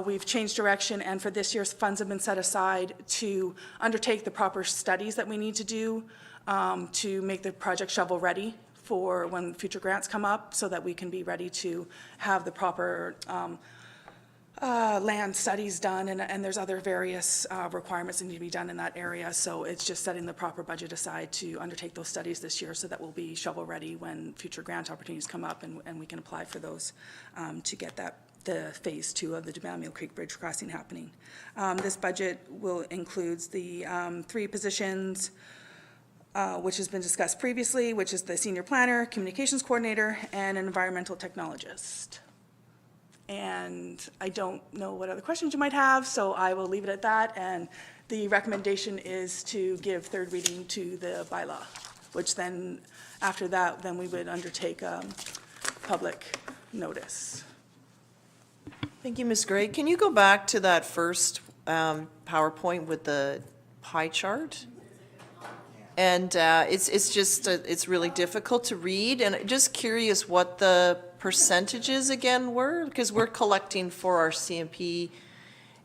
we've changed direction, and for this year's funds have been set aside to undertake the proper studies that we need to do to make the project shovel ready for when future grants come up, so that we can be ready to have the proper land studies done, and there's other various requirements that need to be done in that area. So it's just setting the proper budget aside to undertake those studies this year so that we'll be shovel ready when future grant opportunities come up, and we can apply for those to get the phase 2 of the Demamio Creek Bridge crossing happening. This budget will includes the 3 positions which has been discussed previously, which is the senior planner, communications coordinator, and an environmental technologist. And I don't know what other questions you might have, so I will leave it at that. And the recommendation is to give third reading to the bylaw, which then, after that, then we would undertake public notice. Thank you, Ms. Gray. Can you go back to that first PowerPoint with the pie chart? And it's just, it's really difficult to read, and just curious what the percentages again were, because we're collecting for our CMP,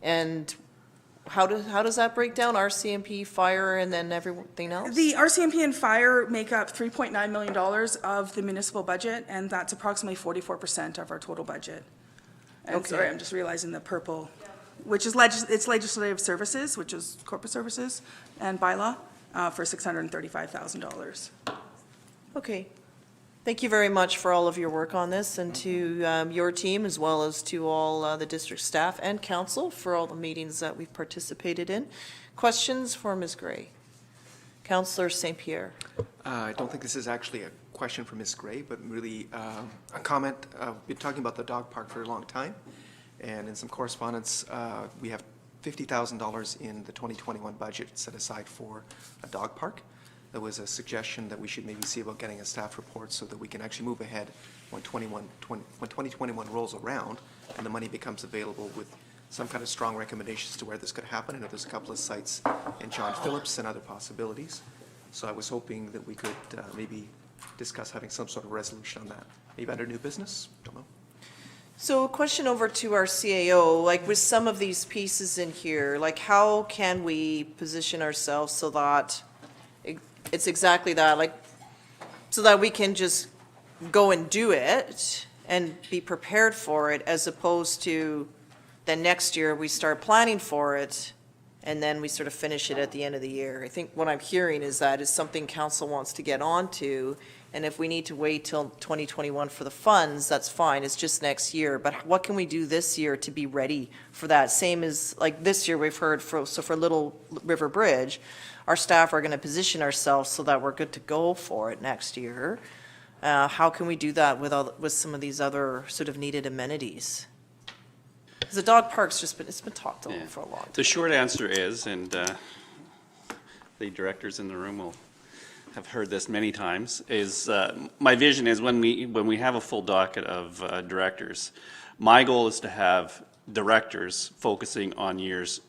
and how does that break down? RCMP, fire, and then everything else? The RCMP and fire make up $3.9 million of the municipal budget, and that's approximately 44% of our total budget. And Okay. sorry, I'm just realizing the purple, which is it's legislative services, which is corporate services, and bylaw for $635,000. Okay. Thank you very much for all of your work on this, and to your team, as well as to all the district staff and council for all the meetings that we've participated in. Questions for Ms. Gray? Councillor St. Pierre. I don't think this is actually a question for Ms. Gray, but really a comment. We've been talking about the dog park for a long time, and in some correspondence, we have $50,000 in the 2021 budget set aside for a dog park. There was a suggestion that we should maybe see about getting a staff report so that we can actually move ahead when 2021 rolls around and the money becomes available, with some kind of strong recommendations to where this could happen. I know there's a couple of sites in John Phillips and other possibilities. So I was hoping that we could maybe discuss having some sort of resolution on that. Maybe under new business, don't know. So a question over to our CAO, like with some of these pieces in here, like how can we position ourselves so that it's exactly that, like, so that we can just go and do it and be prepared for it, as opposed to then next year we start planning for it and then we sort of finish it at the end of the year. I think what I'm hearing is that is something council wants to get onto, and if we need to wait till 2021 for the funds, that's fine, it's just next year. But what can we do this year to be ready for that? Same as, like this year we've heard for Little River Bridge, our staff are gonna position ourselves so that we're good to go for it next year. How can we do that with some of these other sort of needed amenities? Because the dog park's it's been talked over for a long time. The short answer is, and the directors in the room will have heard this many times, is my vision is when we have a full docket of directors, my goal is to have directors focusing on years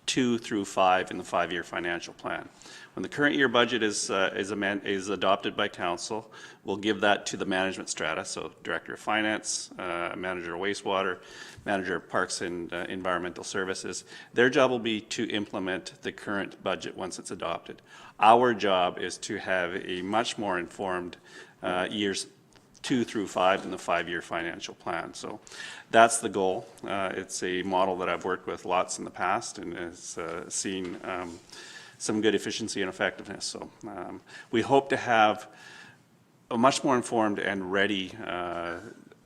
2 through 5 in the 5-year financial plan. When the current year budget is adopted by council, we'll give that to the management strata, so Director of Finance, Manager of Wastewater, Manager of Parks and Environmental Services. Their job will be to implement the current budget once it's adopted. Our job is to have a much more informed years 2 through 5 in the 5-year financial plan. So that's the goal. It's a model that I've worked with lots in the past, and has seen some good efficiency and effectiveness. So we hope to have a much more informed and ready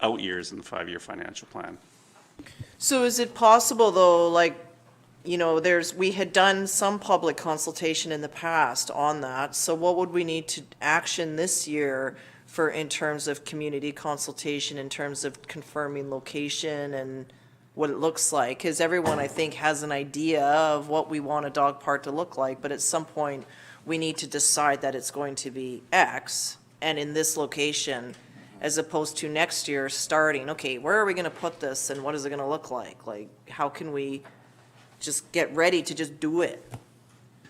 out years in the 5-year financial plan. So is it possible though, like you know, we had done some public consultation in the past on that, so what would we need to action this year for, in terms of community consultation, in terms of confirming location and what it looks like? Because everyone, I think, has an idea of what we want a dog park to look like, but at some point, we need to decide that it's going to be X, and in this location, as opposed to next year starting, okay, where are we gonna put this and what is it gonna look like? Like, how can we just get ready to just do it?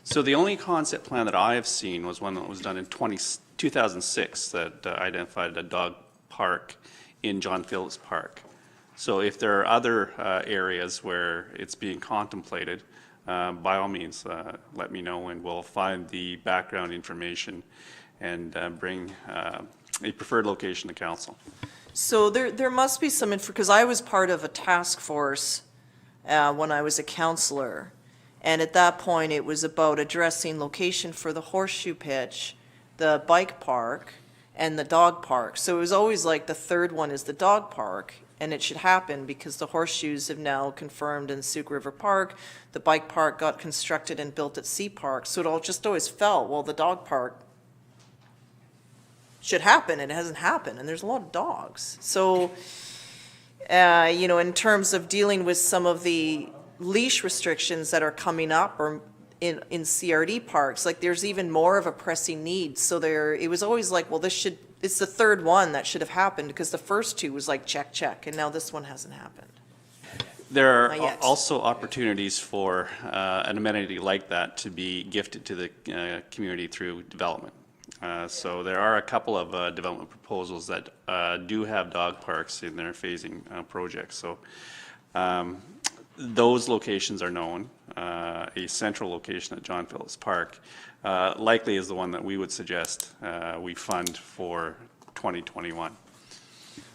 So the only concept plan that I have seen was one that was done in 2006 that identified a dog park in John Phillips Park. So if there are other areas where it's being contemplated, by all means, let me know and we'll find the background information and bring a preferred location to council. So there must be some because I was part of a task force when I was a counselor. And at that point, it was about addressing location for the horseshoe pitch, the bike park, and the dog park. So it was always like the third one is the dog park, and it should happen because the horseshoes have now confirmed in Sioux River Park. The bike park got constructed and built at Sea Park. So it all just always felt, well, the dog park should happen, and it hasn't happened, and there's a lot of dogs. So, you know, in terms of dealing with some of the leash restrictions that are coming up or in CRD parks, like there's even more of a pressing need. So it was always like, well, it's the third one that should have happened because the first two was like check, check, and now this one hasn't happened. There Not are yet. also opportunities for an amenity like that to be gifted to the community through development. So there are a couple of development proposals that do have dog parks in their phasing projects. So those locations are known. A central location at John Phillips Park likely is the one that we would suggest we fund for 2021.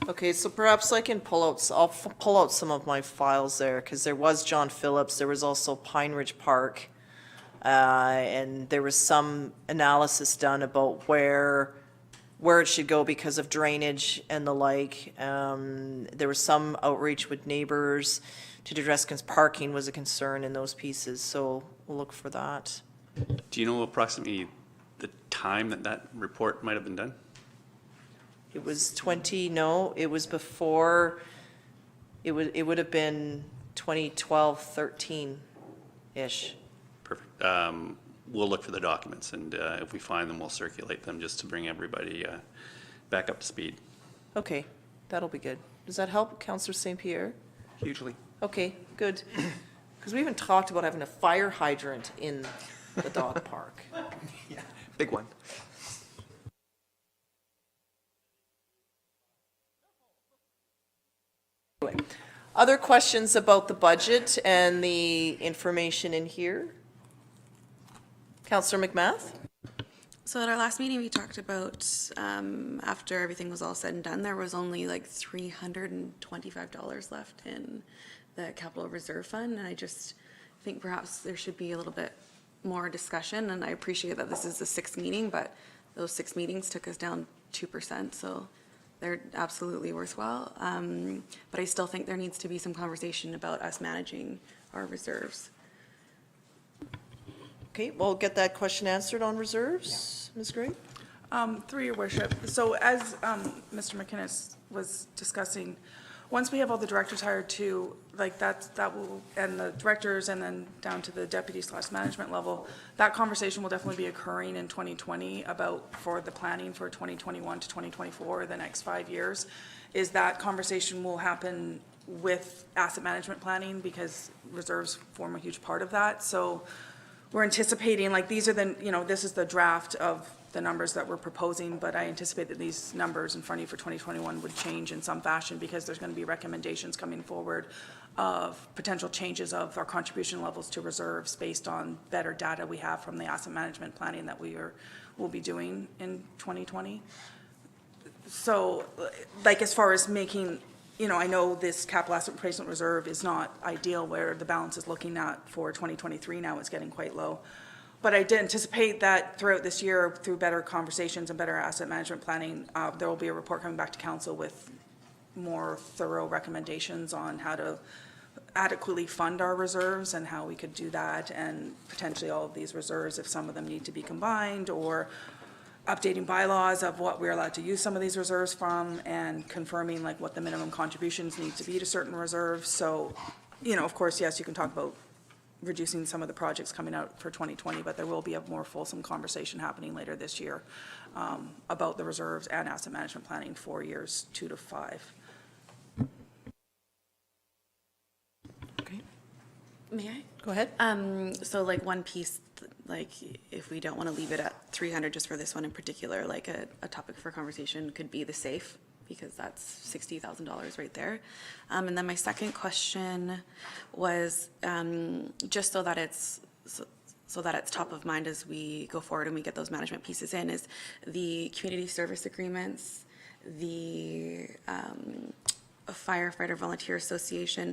Okay, so perhaps I can I'll pull out some of my files there, because there was John Phillips, there was also Pine Ridge Park, and there was some analysis done about where it should go because of drainage and the like. There was some outreach with neighbors to address, because parking was a concern in those pieces, so we'll look for that. Do you know approximately the time that report might have been done? It was it was before, it would have been 2012, 13-ish. Perfect. We'll look for the documents, and if we find them, we'll circulate them just to bring everybody back up to speed. Okay, that'll be good. Does that help, Councillor St. Pierre? Hugely. Okay, good. Because we even talked about having a fire hydrant in the dog park. Big one. Anyway, other questions about the budget and the information in here? Councillor McMath? So at our last meeting, we talked about, after everything was all said and done, there was only like $325 left in the capital reserve fund. And I just think perhaps there should be a little bit more discussion. And I appreciate that this is the sixth meeting, but those 6 meetings took us down 2%. So they're absolutely worthwhile. But I still think there needs to be some conversation about us managing our reserves. Okay, we'll get that question answered on reserves. Ms. Gray? Through your worship. So as Mr. McInnes was discussing, once we have all the directors hired too, like that will, and the directors and then down to the deputy/management level, that conversation will definitely be occurring in 2020 for the planning for 2021 to 2024, the next 5 years. Is that conversation will happen with asset management planning, because reserves form a huge part of that. So we're anticipating, like, these are this is the draft of the numbers that we're proposing, but I anticipate that these numbers in front of you for 2021 would change in some fashion, because there's going to be recommendations coming forward of potential changes of our contribution levels to reserves based on better data we have from the asset management planning that we'll be doing in 2020. So, like, as far as making, I know this capital asset replacement reserve is not ideal where the balance is looking at for 2023 now, it's getting quite low. But I did anticipate that throughout this year, through better conversations and better asset management planning, there will be a report coming back to council with more thorough recommendations on how to adequately fund our reserves and how we could do that, and potentially all of these reserves, if some of them need to be combined, or updating bylaws of what we're allowed to use some of these reserves from, and confirming like what the minimum contributions need to be to certain reserves. So, you know, of course, yes, you can talk about reducing some of the projects coming out for 2020, but there will be a more fulsome conversation happening later this year about the reserves and asset management planning for years 2 to 5. May I? Go ahead. So like one piece, like if we don't want to leave it at 300 just for this one in particular, like a topic for conversation could be the SAFE, because that's $60,000 right there. And then my second question was just so that it's top of mind as we go forward and we get those management pieces in, is the community service agreements, the a firefighter volunteer association,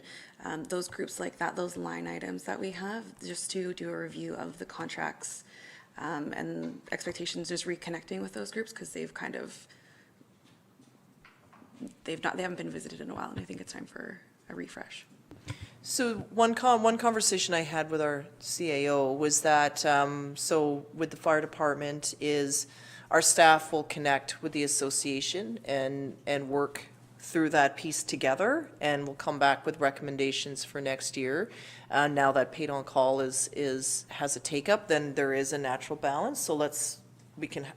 those groups like that, those line items that we have, just to do a review of the contracts and expectations, just reconnecting with those groups, because they've kind of, they haven't been visited in a while, and I think it's time for a refresh. So one conversation I had with our CAO was that, so with the fire department, is our staff will connect with the association and work through that piece together, and we'll come back with recommendations for next year. Now that paid on call has a take up, then there is a natural balance. So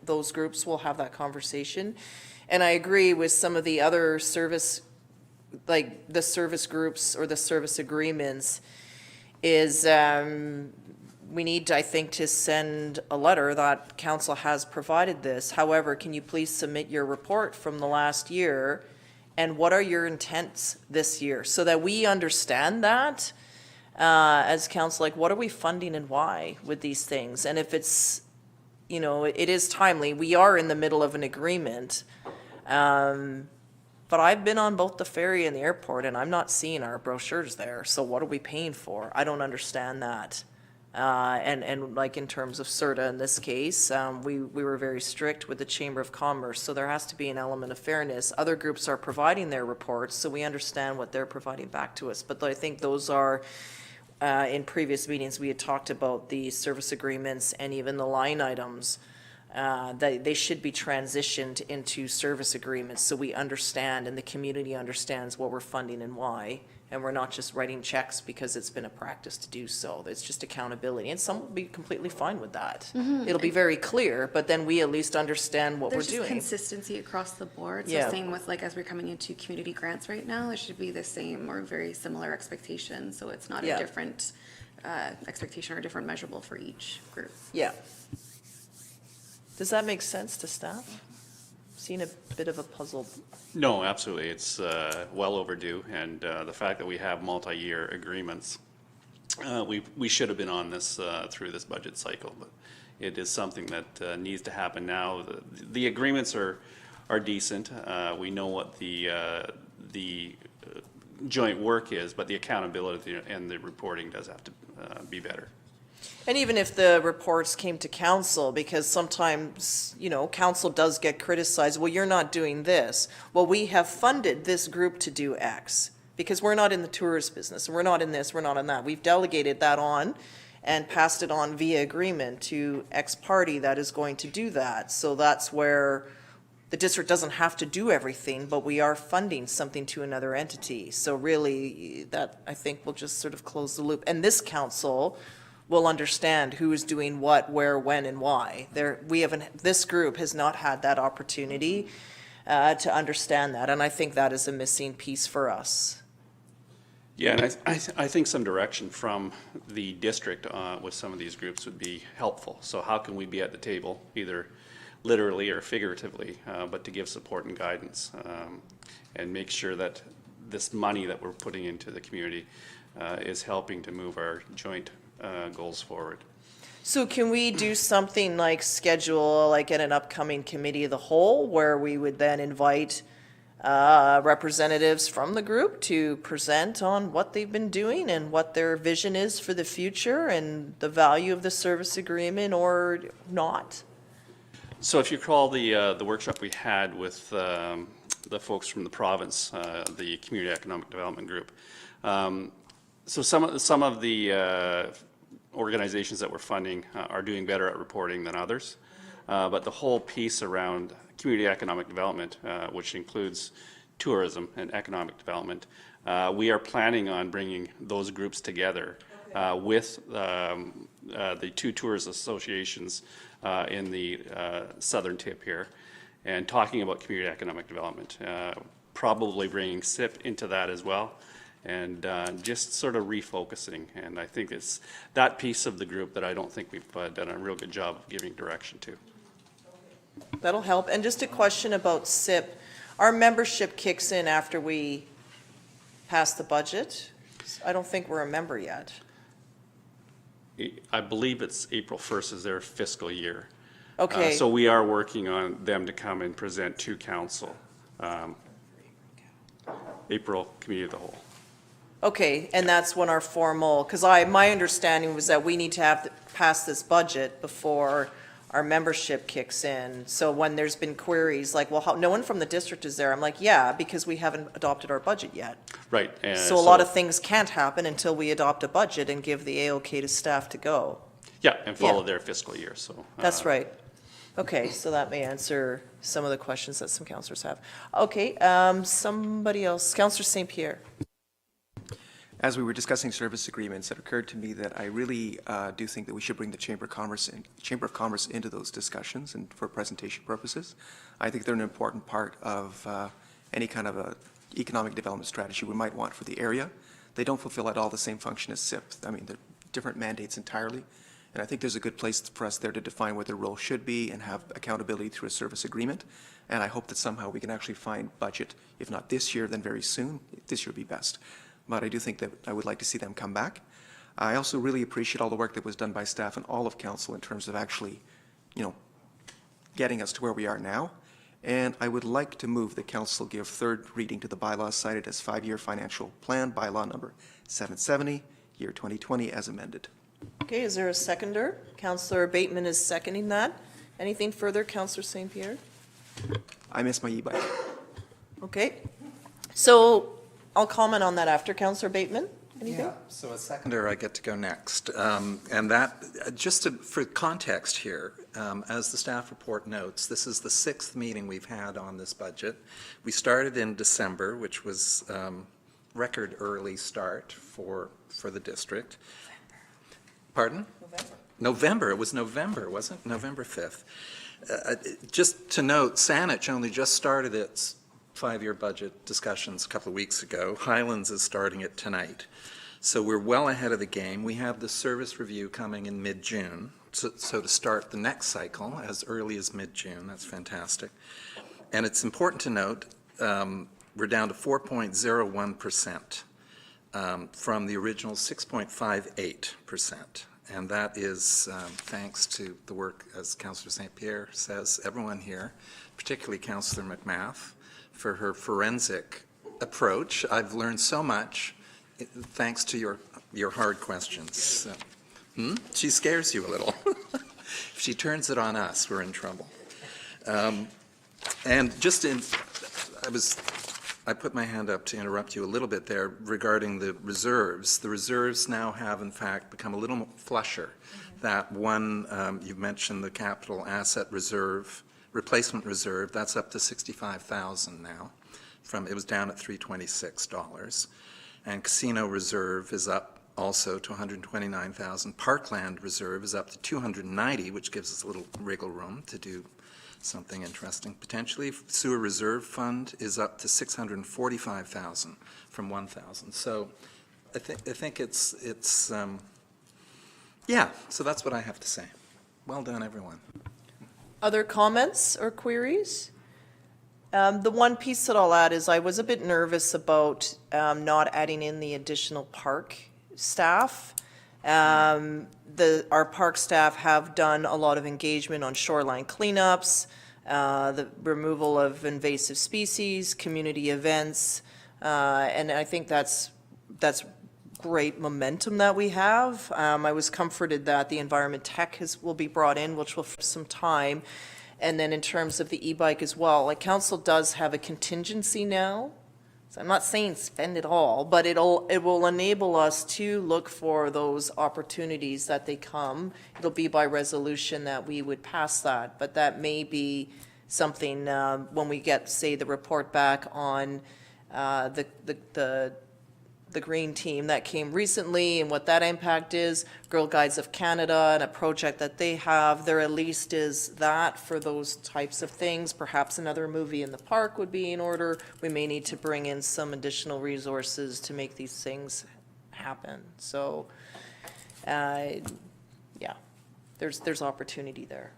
those groups will have that conversation. And I agree with some of the other service, like the service groups or the service agreements, is we need, I think, to send a letter that council has provided this. However, can you please submit your report from the last year, and what are your intents this year, so that we understand that as council, like what are we funding and why with these things? And if it's, you know, it is timely, we are in the middle of an agreement. But I've been on both the ferry and the airport, and I'm not seeing our brochures there. So what are we paying for? I don't understand that. And like in terms of CERTA in this case, we were very strict with the Chamber of Commerce, so there has to be an element of fairness. Other groups are providing their reports, so we understand what they're providing back to us. But I think those are, in previous meetings, we had talked about the service agreements and even the line items. That they should be transitioned into service agreements, so we understand and the community understands what we're funding and why, and we're not just writing checks because it's been a practice to do so. It's just accountability, and some will be completely fine with that. It'll be very clear, but then we at least understand what we're There's doing. just consistency across the board. So Yeah. same with, like, as we're coming into community grants right now, it should be the same or very similar expectations, so it's not Yeah. a different expectation or different measurable for each group. Yeah. Does that make sense to staff? Seen a bit of a puzzle. No, absolutely. It's well overdue, and the fact that we have multi-year agreements, we should have been on this through this budget cycle, but it is something that needs to happen now. The agreements are decent. We know what the joint work is, but the accountability and the reporting does have to be better. And even if the reports came to council, because sometimes, you know, council does get criticized, well, you're not doing this. Well, we have funded this group to do X, because we're not in the tourist business, we're not in this, we're not in that. We've delegated that on and passed it on via agreement to X party that is going to do that. So that's where the district doesn't have to do everything, but we are funding something to another entity. So really, that, I think, will just sort of close the loop. And this council will understand who is doing what, where, when, and why. This group has not had that opportunity to understand that, and I think that is a missing piece for us. Yeah, and I think some direction from the district with some of these groups would be helpful. So how can we be at the table, either literally or figuratively, but to give support and guidance and make sure that this money that we're putting into the community is helping to move our joint goals forward. So can we do something like schedule, like at an upcoming committee of the whole, where we would then invite representatives from the group to present on what they've been doing and what their vision is for the future and the value of the service agreement or not? So if you recall the workshop we had with the folks from the province, the Community Economic Development Group, So some of the organizations that we're funding are doing better at reporting than others. But the whole piece around community economic development, which includes tourism and economic development, we are planning on bringing those groups together with the two tourist associations in the southern tip here, and talking about community economic development, probably bringing SIP into that as well, and just sort of refocusing. And I think it's that piece of the group that I don't think we've done a real good job of giving direction to. That'll help. And just a question about SIP. Our membership kicks in after we pass the budget. I don't think we're a member yet. I believe it's April 1st is their fiscal year. Okay. So we are working on them to come and present to council. April Committee of the Whole. Okay, and that's when our formal, because my understanding was that we need to have to pass this budget before our membership kicks in. So when there's been queries like, well, no one from the district is there, I'm like, yeah, because we haven't adopted our budget yet. Right. And So a lot of things can't happen until we adopt a budget and give the AOK to staff to go. Yeah, and follow Yeah. their fiscal year, so. That's right. Okay, so that may answer some of the questions that some councillors have. Okay, somebody else, Councillor St. Pierre. As we were discussing service agreements, it occurred to me that I really do think that we should bring the Chamber of Commerce into those discussions and for presentation purposes. I think they're an important part of any kind of a economic development strategy we might want for the area. They don't fulfill at all the same function as SIP. I mean, they're different mandates entirely. And I think there's a good place for us there to define what their role should be and have accountability through a service agreement. And I hope that somehow we can actually find budget, if not this year, then very soon. This year would be best. But I do think that I would like to see them come back. I also really appreciate all the work that was done by staff and all of council in terms of actually, getting us to where we are now. And I would like to move that council give third reading to the bylaws cited as 5-year financial plan, bylaw number 770, year 2020, as amended. Okay, is there a seconder? Councillor Bateman is seconding that. Anything further, Councillor St. Pierre? I miss my e-bike. Okay, so I'll comment on that after. Councillor Bateman, anything? Yeah, so as seconder, I get to go next. And that, for context here, as the staff report notes, this is the 6th meeting we've had on this budget. We started in December, which was record early start for the district. Pardon? November. It was November, wasn't it? November 5th. Just to note, Saanich only just started its 5-year budget discussions a couple of weeks ago. Highlands is starting it tonight. So we're well ahead of the game. We have the service review coming in mid-June. So to start the next cycle as early as mid-June, that's fantastic. And it's important to note, we're down to 4.01%. From the original 6.58%. And that is thanks to the work, as Councillor St. Pierre says, everyone here, particularly Councillor McMath, for her forensic approach. I've learned so much thanks to your hard questions. She scares you a little. If she turns it on us, we're in trouble. And just I put my hand up to interrupt you a little bit there regarding the reserves. The reserves now have, in fact, become a little flusher. That one, you mentioned the capital asset reserve, replacement reserve, that's up to $65,000 now. It was down at $326. And casino reserve is up also to $129,000. Parkland reserve is up to $290, which gives us a little wriggle room to do something interesting potentially. Sewer reserve fund is up to $645,000 from $1,000. So I think it's yeah. So that's what I have to say. Well done, everyone. Other comments or queries? The one piece that I'll add is I was a bit nervous about not adding in the additional park staff. Our park staff have done a lot of engagement on shoreline cleanups, the removal of invasive species, community events, and I think that's great momentum that we have. I was comforted that the environment tech will be brought in, which will for some time. And then in terms of the e-bike as well, like council does have a contingency now So I'm not saying spend it all, but it will enable us to look for those opportunities that they come. It'll be by resolution that we would pass that, but that may be something, when we get, say, the report back on the green team that came recently and what that impact is, Girl Guides of Canada and a project that they have, there at least is that for those types of things. Perhaps another movie in the park would be in order. We may need to bring in some additional resources to make these things happen. So, yeah, there's opportunity there.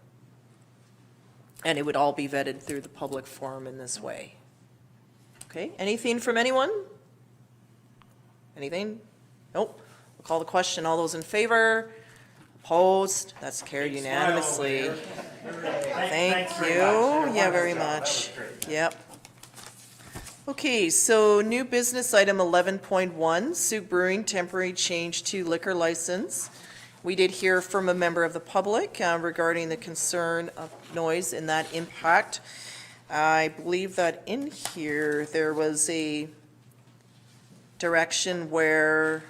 And it would all be vetted through the public forum in this way. Okay, anything from anyone? Anything? Nope. We'll call the question. All those in favor? Opposed? That's carried unanimously. Thank you. Yeah, very much. Yep. Okay, so new business item 11.1, Souk Brewing temporary change to liquor license. We did hear from a member of the public regarding the concern of noise and that impact. I believe that in here there was a direction where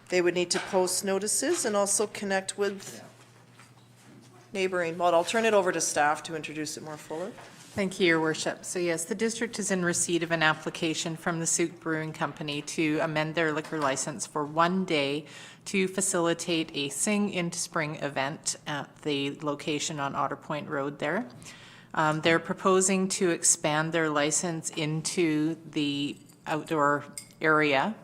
they would need to post notices and also connect with neighboring. Well, I'll turn it over to staff to introduce it more fully. Thank you, Your Worship. So yes, the district is in receipt of an application from the Souk Brewing Company to amend their liquor license for 1 day to facilitate a Sing into Spring event at the location on Otter Point Road there. They're proposing to expand their license into the outdoor area.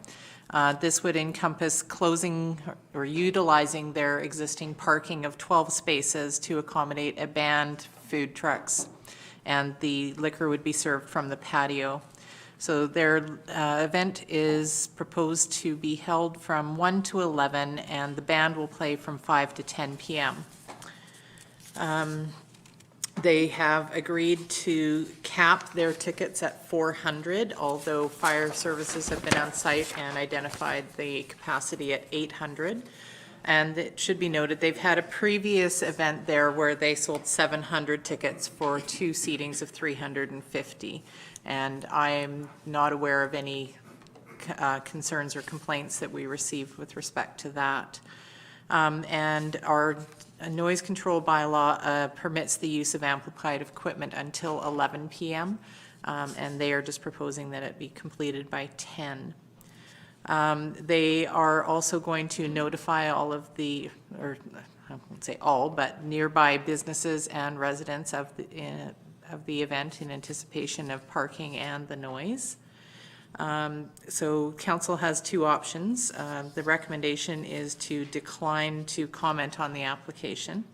This would encompass closing or utilizing their existing parking of 12 spaces to accommodate a band, food trucks, and the liquor would be served from the patio. So their event is proposed to be held from 1 to 11, and the band will play from 5 to 10 p.m. They have agreed to cap their tickets at 400, although fire services have been on site and identified the capacity at 800. And it should be noted, they've had a previous event there where they sold 700 tickets for 2 seatings of 350. And I'm not aware of any concerns or complaints that we received with respect to that. And our noise control bylaw permits the use of amplified equipment until 11 p.m. And they are just proposing that it be completed by 10. They are also going to notify all of the, or I won't say all, but nearby businesses and residents of the event in anticipation of parking and the noise. So council has 2 options. The recommendation is to decline to comment on the application.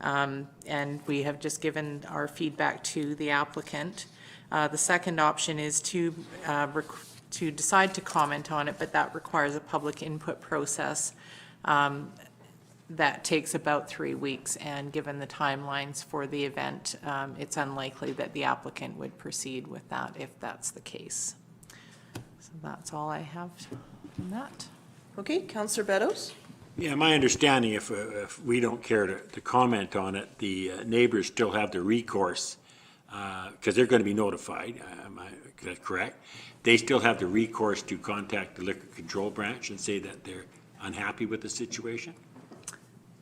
And we have just given our feedback to the applicant. The second option is to decide to comment on it, but that requires a public input process that takes about 3 weeks. And given the timelines for the event, it's unlikely that the applicant would proceed with that if that's the case. So that's all I have on that. Okay, Councillor Beddoes? Yeah, my understanding, if we don't care to comment on it, the neighbors still have the recourse, because they're going to be notified, is that correct? They still have the recourse to contact the Liquor Control Branch and say that they're unhappy with the situation?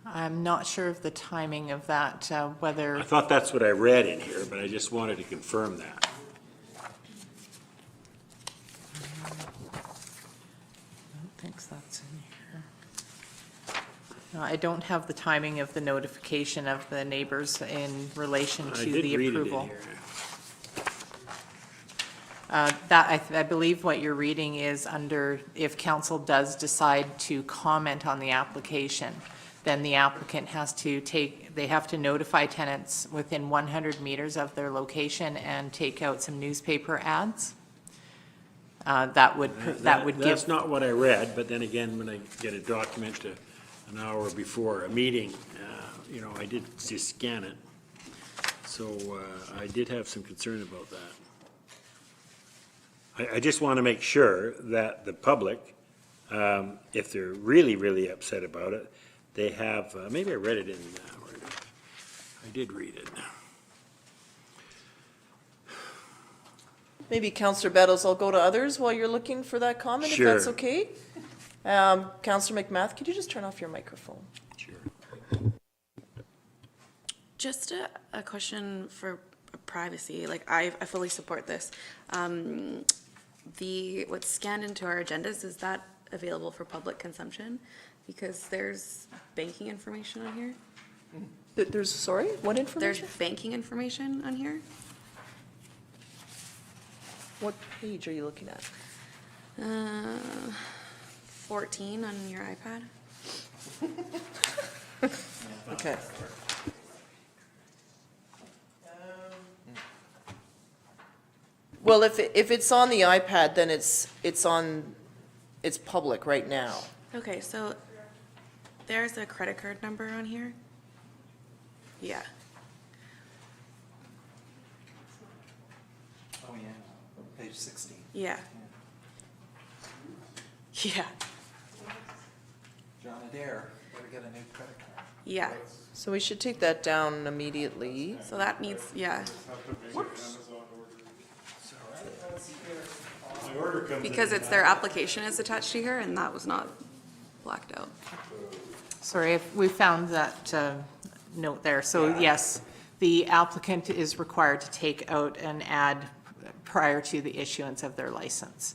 I'm not sure of the timing of that, whether. I thought that's what I read in here, but I just wanted to confirm that. I don't think that's in here. No, I don't have the timing of the notification of the neighbors in relation to the approval. I did read it in here. That, I believe what you're reading is under, if council does decide to comment on the application, then the applicant has to they have to notify tenants within 100 meters of their location and take out some newspaper ads. That would give. That's not what I read, but then again, when I get a document an hour before a meeting, I did just scan it. So I did have some concern about that. I just want to make sure that the public, if they're really, really upset about it, they have, maybe I read it in, I did read it. Maybe Counselor Bettles, I'll go to others while you're looking for that comment, if that's Sure. okay. Counselor McMath, could you just turn off your microphone? Sure. Just a question for privacy, like I fully support this. What's scanned into our agendas, is that available for public consumption? Because there's banking information on here. There's, sorry, what There's information? banking information on here. What page are you looking at? 14 on your iPad. Okay. Well, if it's on the iPad, then it's public right now. Okay, so there's a credit card number on here. Yeah. Oh, yeah, page 16. Yeah. Yeah. John Adair, better get a new credit card. Yeah. So we should take that down immediately. So that needs, yeah. Because it's their application is attached to here and that was not blacked out. Sorry, if we found that note there. So yes, the applicant is required to take out an ad prior to the issuance of their license.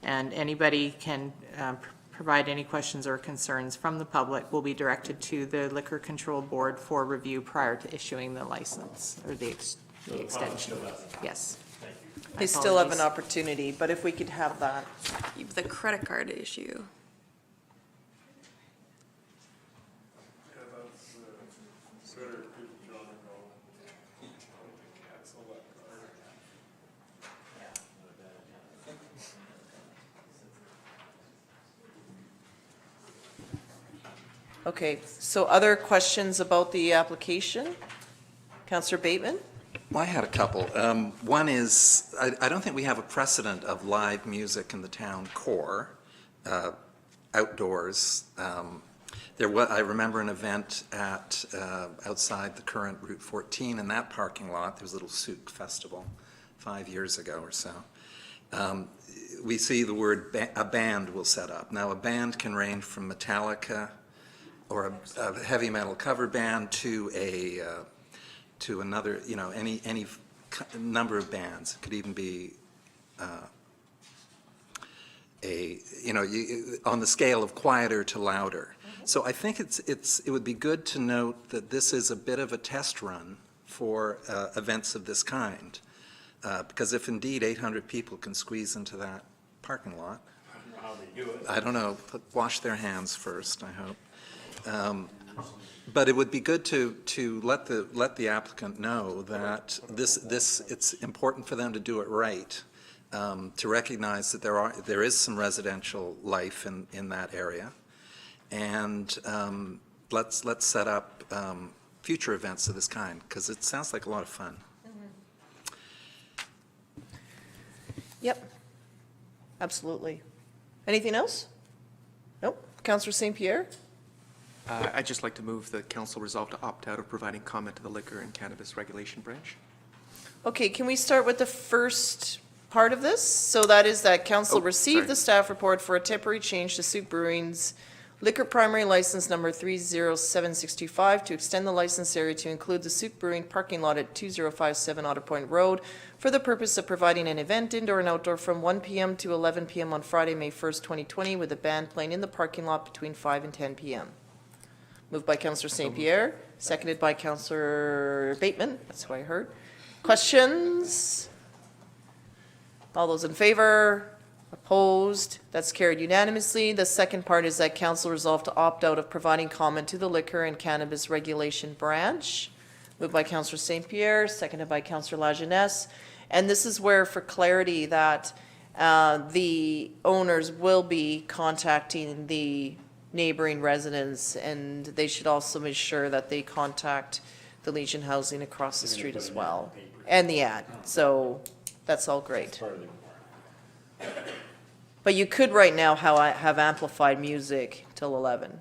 And anybody can provide any questions or concerns from the public will be directed to the Liquor Control Board for review prior to issuing the license or the extension. Yes. They still have an Apologies. opportunity, but if we could have that. The credit card issue. Okay, so other questions about the application? Counselor Bateman? Well, I had a couple. One is, I don't think we have a precedent of live music in the town core, outdoors. I remember an event at, outside the current Route 14 in that parking lot. There was a little souk festival 5 years ago or so. We see the word a band will set up. Now, a band can range from Metallica or a heavy metal cover band to another, any number of bands. It could even be on the scale of quieter to louder. So I think it would be good to note that this is a bit of a test run for events of this kind. Because if indeed 800 people can squeeze into that parking lot, I don't know, wash their hands first, I hope. But it would be good to let the applicant know that it's important for them to do it right, to recognize that there is some residential life in that area, and let's set up future events of this kind, because it sounds like a lot of fun. Yep, absolutely. Anything else? Nope. Counselor St. Pierre? I'd just like to move the council resolve to opt out of providing comment to the Liquor and Cannabis Regulation Branch. Okay, can we start with the first part of this? So that is that council received sorry. the staff report for a temporary change to Souk Brewing's liquor primary license number 307625 to extend the license area to include the Souk Brewing parking lot at 2057 Otter Point Road for the purpose of providing an event, indoor and outdoor, from 1 p.m. to 11 p.m. on Friday, May 1st, 2020, with a band playing in the parking lot between 5 and 10 p.m. Moved by Councillor St. Pierre, seconded by Councillor Bateman. That's what I heard. Questions? All those in favor? Opposed? That's carried unanimously. The second part is that council resolved to opt out of providing comment to the Liquor and Cannabis Regulation Branch. Moved by Councillor St. Pierre, seconded by Councillor Lajeunesse. And this is where, for clarity, that the owners will be contacting the neighboring residents, and they should also make sure that they contact the Legion Housing across the street as well, and the ad. So that's all great. But you could right now have amplified music till 11,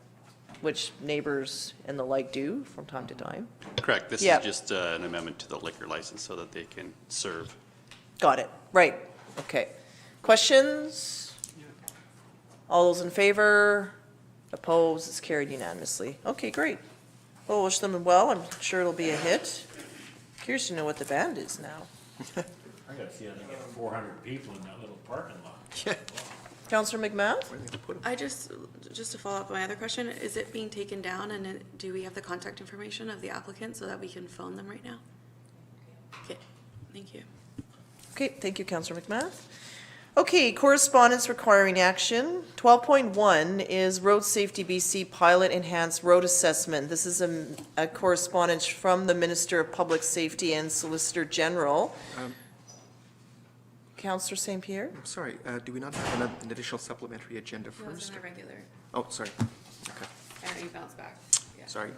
which neighbors and the like do from time to time. Correct. This Yeah. is just an amendment to the liquor license so that they can serve. Got it. Right. Okay. Questions? All those in favor? Opposed? It's carried unanimously. Okay, great. Well, wish them well. I'm sure it'll be a hit. Curious to know what the band is now. I gotta see how they get 400 people in that little parking lot. Counselor McMath? I just to follow up on my other question, is it being taken down and do we have the contact information of the applicant so that we can phone them right now? Okay, thank you. Okay, thank you, Counselor McMath. Okay, correspondence requiring action. 12.1 is Road Safety BC Pilot Enhanced Road Assessment. This is a correspondence from the Minister of Public Safety and Solicitor General. Counselor St. Pierre? I'm sorry, do we not have an additional supplementary agenda No, it's first? in the regular. Oh, sorry. Okay, And you bounce back. Yeah. sorry.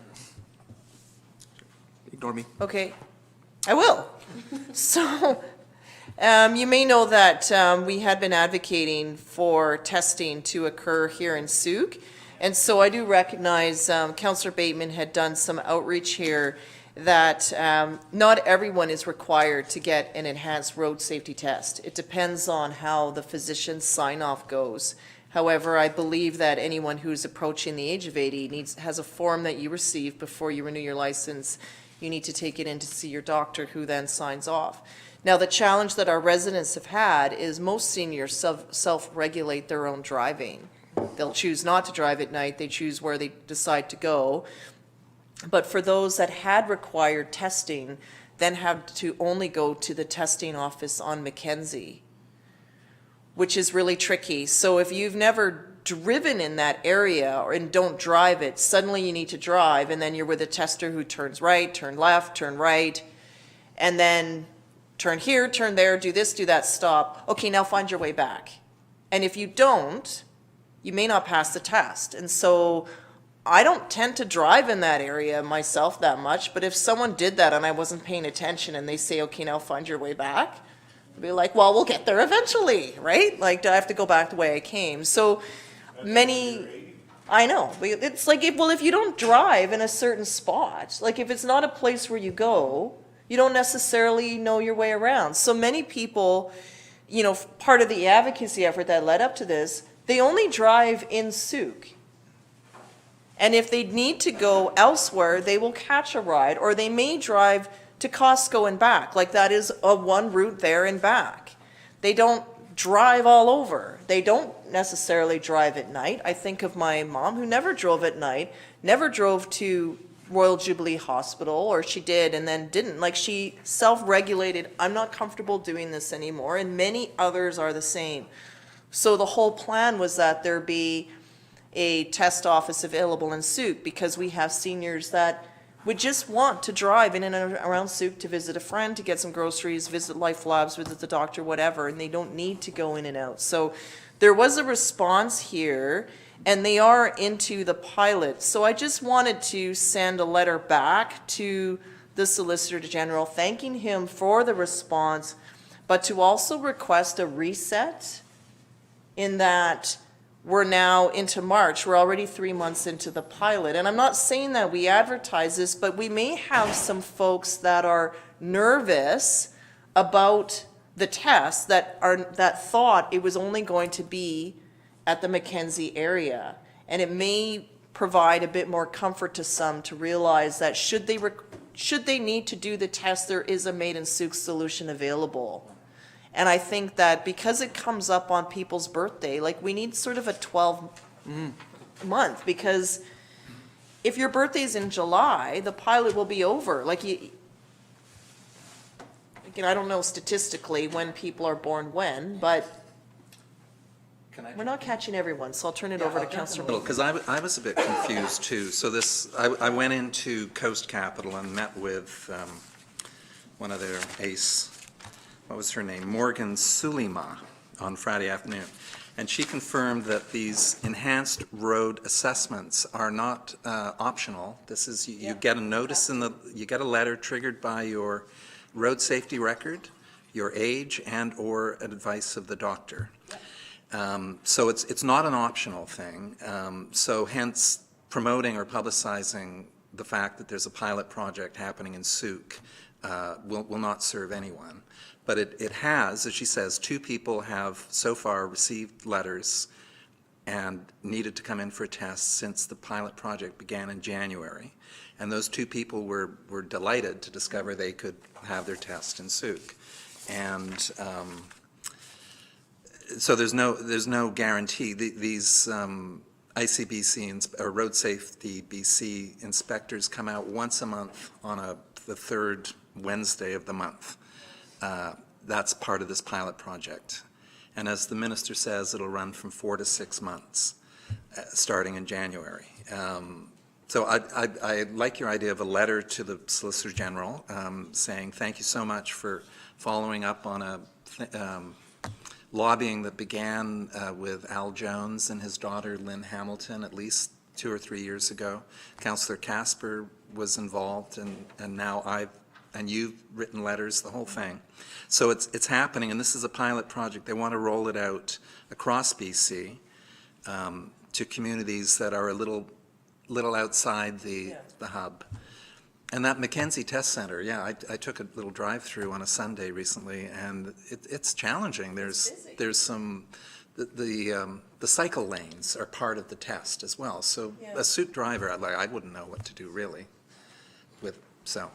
Ignore me. Okay, I will. So, you may know that we had been advocating for testing to occur here in Souk. And so I do recognize Councillor Bateman had done some outreach here that not everyone is required to get an enhanced road safety test. It depends on how the physician's sign-off goes. However, I believe that anyone who's approaching the age of 80 has a form that you receive before you renew your license. You need to take it in to see your doctor, who then signs off. Now, the challenge that our residents have had is most seniors self-regulate their own driving. They'll choose not to drive at night. They choose where they decide to go. But for those that had required testing, then have to only go to the testing office on Mackenzie, which is really tricky. So if you've never driven in that area and don't drive it, suddenly you need to drive, and then you're with a tester who turns right, turn left, turn right, and then turn here, turn there, do this, do that, stop. Okay, now find your way back. And if you don't, you may not pass the test. And so I don't tend to drive in that area myself that much, but if someone did that and I wasn't paying attention and they say, okay, now find your way back, I'd be like, well, we'll get there eventually, right? Like, do I have to go back the way I came? So many, I know, it's like, if you don't drive in a certain spot, like if it's not a place where you go, you don't necessarily know your way around. So many people, you know, part of the advocacy effort that led up to this, they only drive in Souk. And if they need to go elsewhere, they will catch a ride, or they may drive to Costco and back. Like, that is a one route there and back. They don't drive all over. They don't necessarily drive at night. I think of my mom, who never drove at night, never drove to Royal Jubilee Hospital, or she did and then didn't. Like, she self-regulated, I'm not comfortable doing this anymore, and many others are the same. So the whole plan was that there be a test office available in Souk, because we have seniors that would just want to drive in and around Souk to visit a friend, to get some groceries, visit Life Labs, visit the doctor, whatever, and they don't need to go in and out. So there was a response here, and they are into the pilot. So I just wanted to send a letter back to the Solicitor General, thanking him for the response, but to also request a reset, in that we're now into March. We're already 3 months into the pilot. And I'm not saying that we advertise this, but we may have some folks that are nervous about the test, that thought it was only going to be at the Mackenzie area. And it may provide a bit more comfort to some to realize that should they need to do the test, there is a Made in Souk solution available. And I think that because it comes up on people's birthday, like, we need sort of a 12-month, because if your birthday's in July, the pilot will be over. Like, I don't know statistically when people are born when, but we're not catching everyone, so I'll turn it over to Councillor. Because I was a bit confused too. So I went into Coast Capital and met with one of their ace, what was her name, Morgan Sulima, on Friday afternoon. And she confirmed that these enhanced road assessments are not optional. This is, you get a notice you get a letter triggered by your road safety record, your age, and/or advice of the doctor. So it's not an optional thing. So hence, promoting or publicizing the fact that there's a pilot project happening in Souk will not serve anyone. But it has, as she says, 2 people have so far received letters and needed to come in for a test since the pilot project began in January. And those 2 people were delighted to discover they could have their test in Souk. And so there's no guarantee. These ICBC or Road Safety BC inspectors come out once a month on the 3rd Wednesday of the month. That's part of this pilot project. And as the minister says, it'll run from 4 to 6 months, starting in January. So I like your idea of a letter to the Solicitor General saying thank you so much for following up on a lobbying that began with Al Jones and his daughter Lynn Hamilton at least 2 or 3 years ago. Councillor Casper was involved, and now you've written letters, the whole thing. So it's happening, and this is a pilot project. They want to roll it out across BC to communities that are a little outside the hub. And that Mackenzie Test Center, yeah, I took a little drive-through on a Sunday recently, and it's challenging. There's some, the cycle lanes are part of the test as well. So a Souk driver, I wouldn't know what to do really so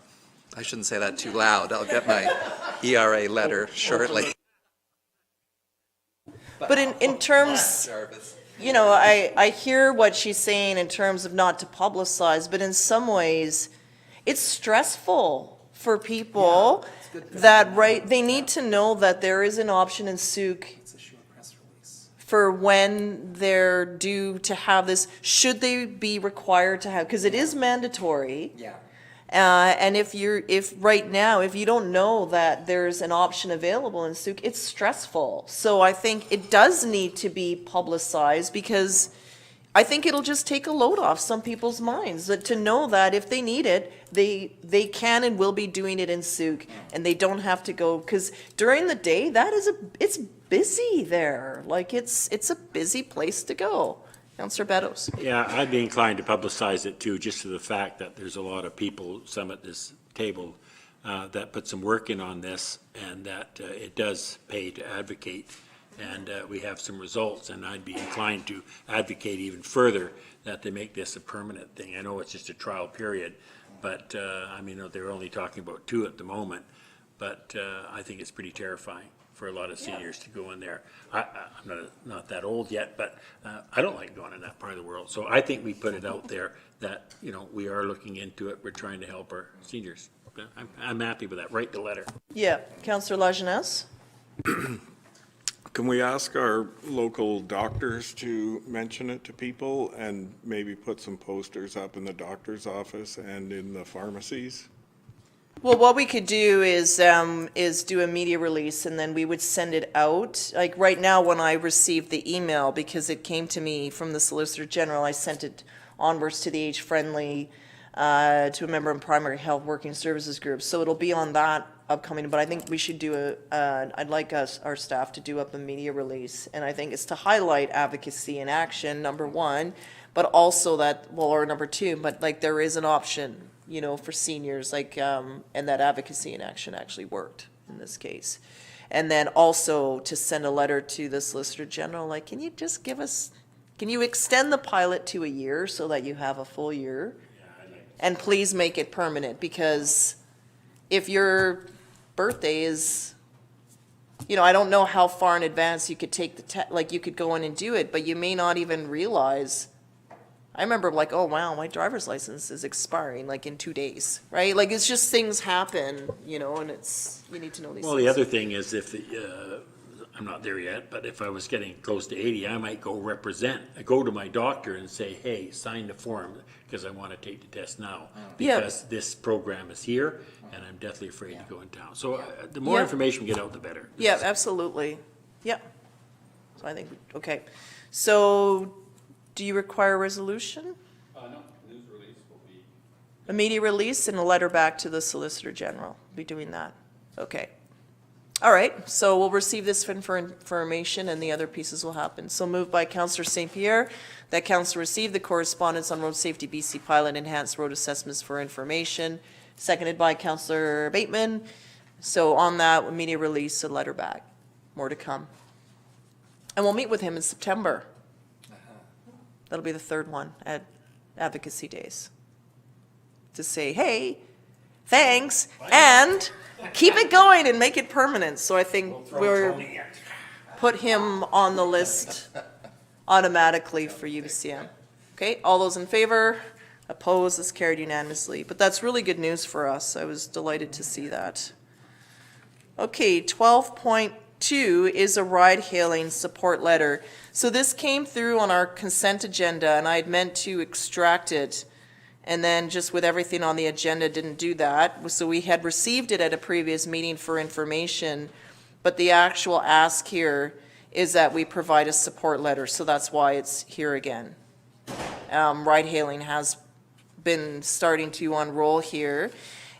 I shouldn't say that too loud. I'll get my ERA letter shortly. But in terms, you know, I hear what she's saying in terms of not to publicize, but in some ways, it's stressful for people that, they need to know that there is an option in Souk for when they're due to have this, should they be required to have, because it is mandatory. Yeah. And if right now, if you don't know that there's an option available in Souk, it's stressful. So I think it does need to be publicized, because I think it'll just take a load off some people's minds, that to know that if they need it, they can and will be doing it in Souk, and they don't have to go, because during the day, it's busy there. Like, it's a busy place to go. Councillor Beddoes. Yeah, I'd be inclined to publicize it too, just to the fact that there's a lot of people, some at this table, that put some work in on this, and that it does pay to advocate, and we have some results, and I'd be inclined to advocate even further that they make this a permanent thing. I know it's just a trial period, but I mean, they're only talking about 2 at the moment, but I think it's pretty terrifying for a lot of seniors to go in there. I'm not that old yet, but I don't like going in that part of the world. So I think we put it out there that, you know, we are looking into it. We're trying to help our seniors. I'm happy with that. Write the letter. Yeah, Councillor Lajeunesse. Can we ask our local doctors to mention it to people and maybe put some posters up in the doctor's office and in the pharmacies? Well, what we could do is do a media release, and then we would send it out. Like right now, when I received the email, because it came to me from the Solicitor General, I sent it onwards to the age-friendly, to a member in primary health working services group. So it'll be on that upcoming, but I think we should do I'd like our staff to do up a media release. And I think it's to highlight advocacy and action, number 1, but also that, well, or number 2, but like there is an option, you know, for seniors, like, and that advocacy and action actually worked in this case. And then also to send a letter to the Solicitor General, like, can you just can you extend the pilot to a year so that you have a full year? And please make it permanent, because if your birthday is, you know, I don't know how far in advance you could take the test, like you could go in and do it, but you may not even realize. I remember like, oh wow, my driver's license is expiring like in 2 days, right? Like it's just things happen, you know, and you need to know these things. Well, the other thing is if I'm not there yet, but if I was getting close to 80, I might go to my doctor and say, hey, sign the form because I want to take the test now. Because this program is here and I'm deathly afraid to go in town. So the more information we get out, the better. Yeah, absolutely. Yeah. So I think, okay. So do you require a resolution? No, news release will be. A media release and a letter back to the Solicitor General. Be doing that. Okay. All right, so we'll receive this for information and the other pieces will happen. So moved by Councillor St. Pierre that Council receive the correspondence on Road Safety BC Pilot Enhanced Road Assessments for information. Seconded by Councillor Bateman So on that, media release, a letter back. More to come. And we'll meet with him in September. That'll be the third one at Advocacy Days. To say, hey, thanks, and keep it going and make it permanent. So I think we're, put him on the list automatically for UBCM. Okay, all those in favor? Opposed, is carried unanimously. But that's really good news for us. I was delighted to see that. Okay, 12.2 is a ride-hailing support letter. So this came through on our consent agenda, and I had meant to extract it, and then just with everything on the agenda, didn't do that. So we had received it at a previous meeting for information, but the actual ask here is that we provide a support letter, so that's why it's here again. Ride-hailing has been starting to unroll here,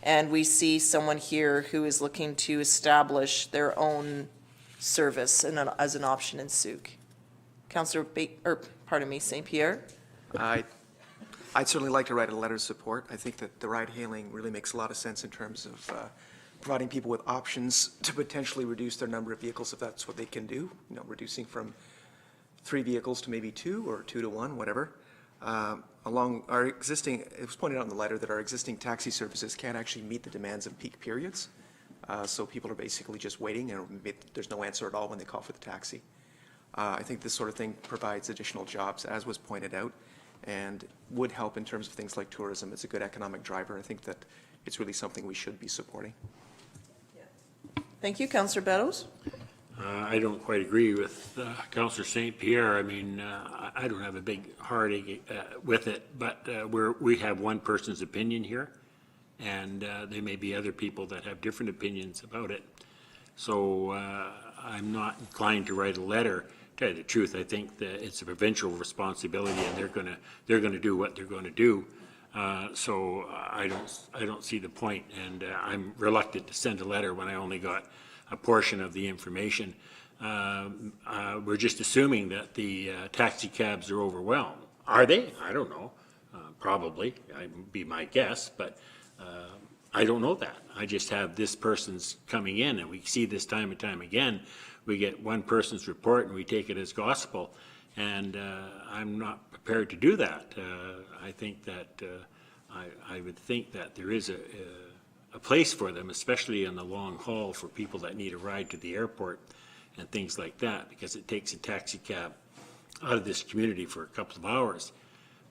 and we see someone here who is looking to establish their own service as an option in Souk. Councillor St. Pierre? I'd certainly like to write a letter of support. I think that the ride-hailing really makes a lot of sense in terms of providing people with options to potentially reduce their number of vehicles if that's what they can do, you know, reducing from 3 vehicles to maybe 2 or 2 to 1, whatever. Along our existing, it was pointed out in the letter that our existing taxi services can't actually meet the demands of peak periods. So people are basically just waiting, and there's no answer at all when they call for the taxi. I think this sort of thing provides additional jobs, as was pointed out, and would help in terms of things like tourism. It's a good economic driver. I think that it's really something we should be supporting. Thank you. Councillor Beddoes? I don't quite agree with Councillor St. Pierre. I mean, I don't have a big heartache with it, but we have one person's opinion here, and there may be other people that have different opinions about it. So I'm not inclined to write a letter. To tell you the truth, I think that it's a provincial responsibility, and they're gonna do what they're going to do. So I don't see the point, and I'm reluctant to send a letter when I only got a portion of the information. We're just assuming that the taxi cabs are overwhelmed. Are they? I don't know. Probably, would be my guess, but I don't know that. I just have this person's coming in, and we see this time and time again. We get one person's report and we take it as gospel, and I'm not prepared to do that. I think that I would think that there is a place for them, especially in the long haul for people that need a ride to the airport and things like that, because it takes a taxi cab out of this community for a couple of hours.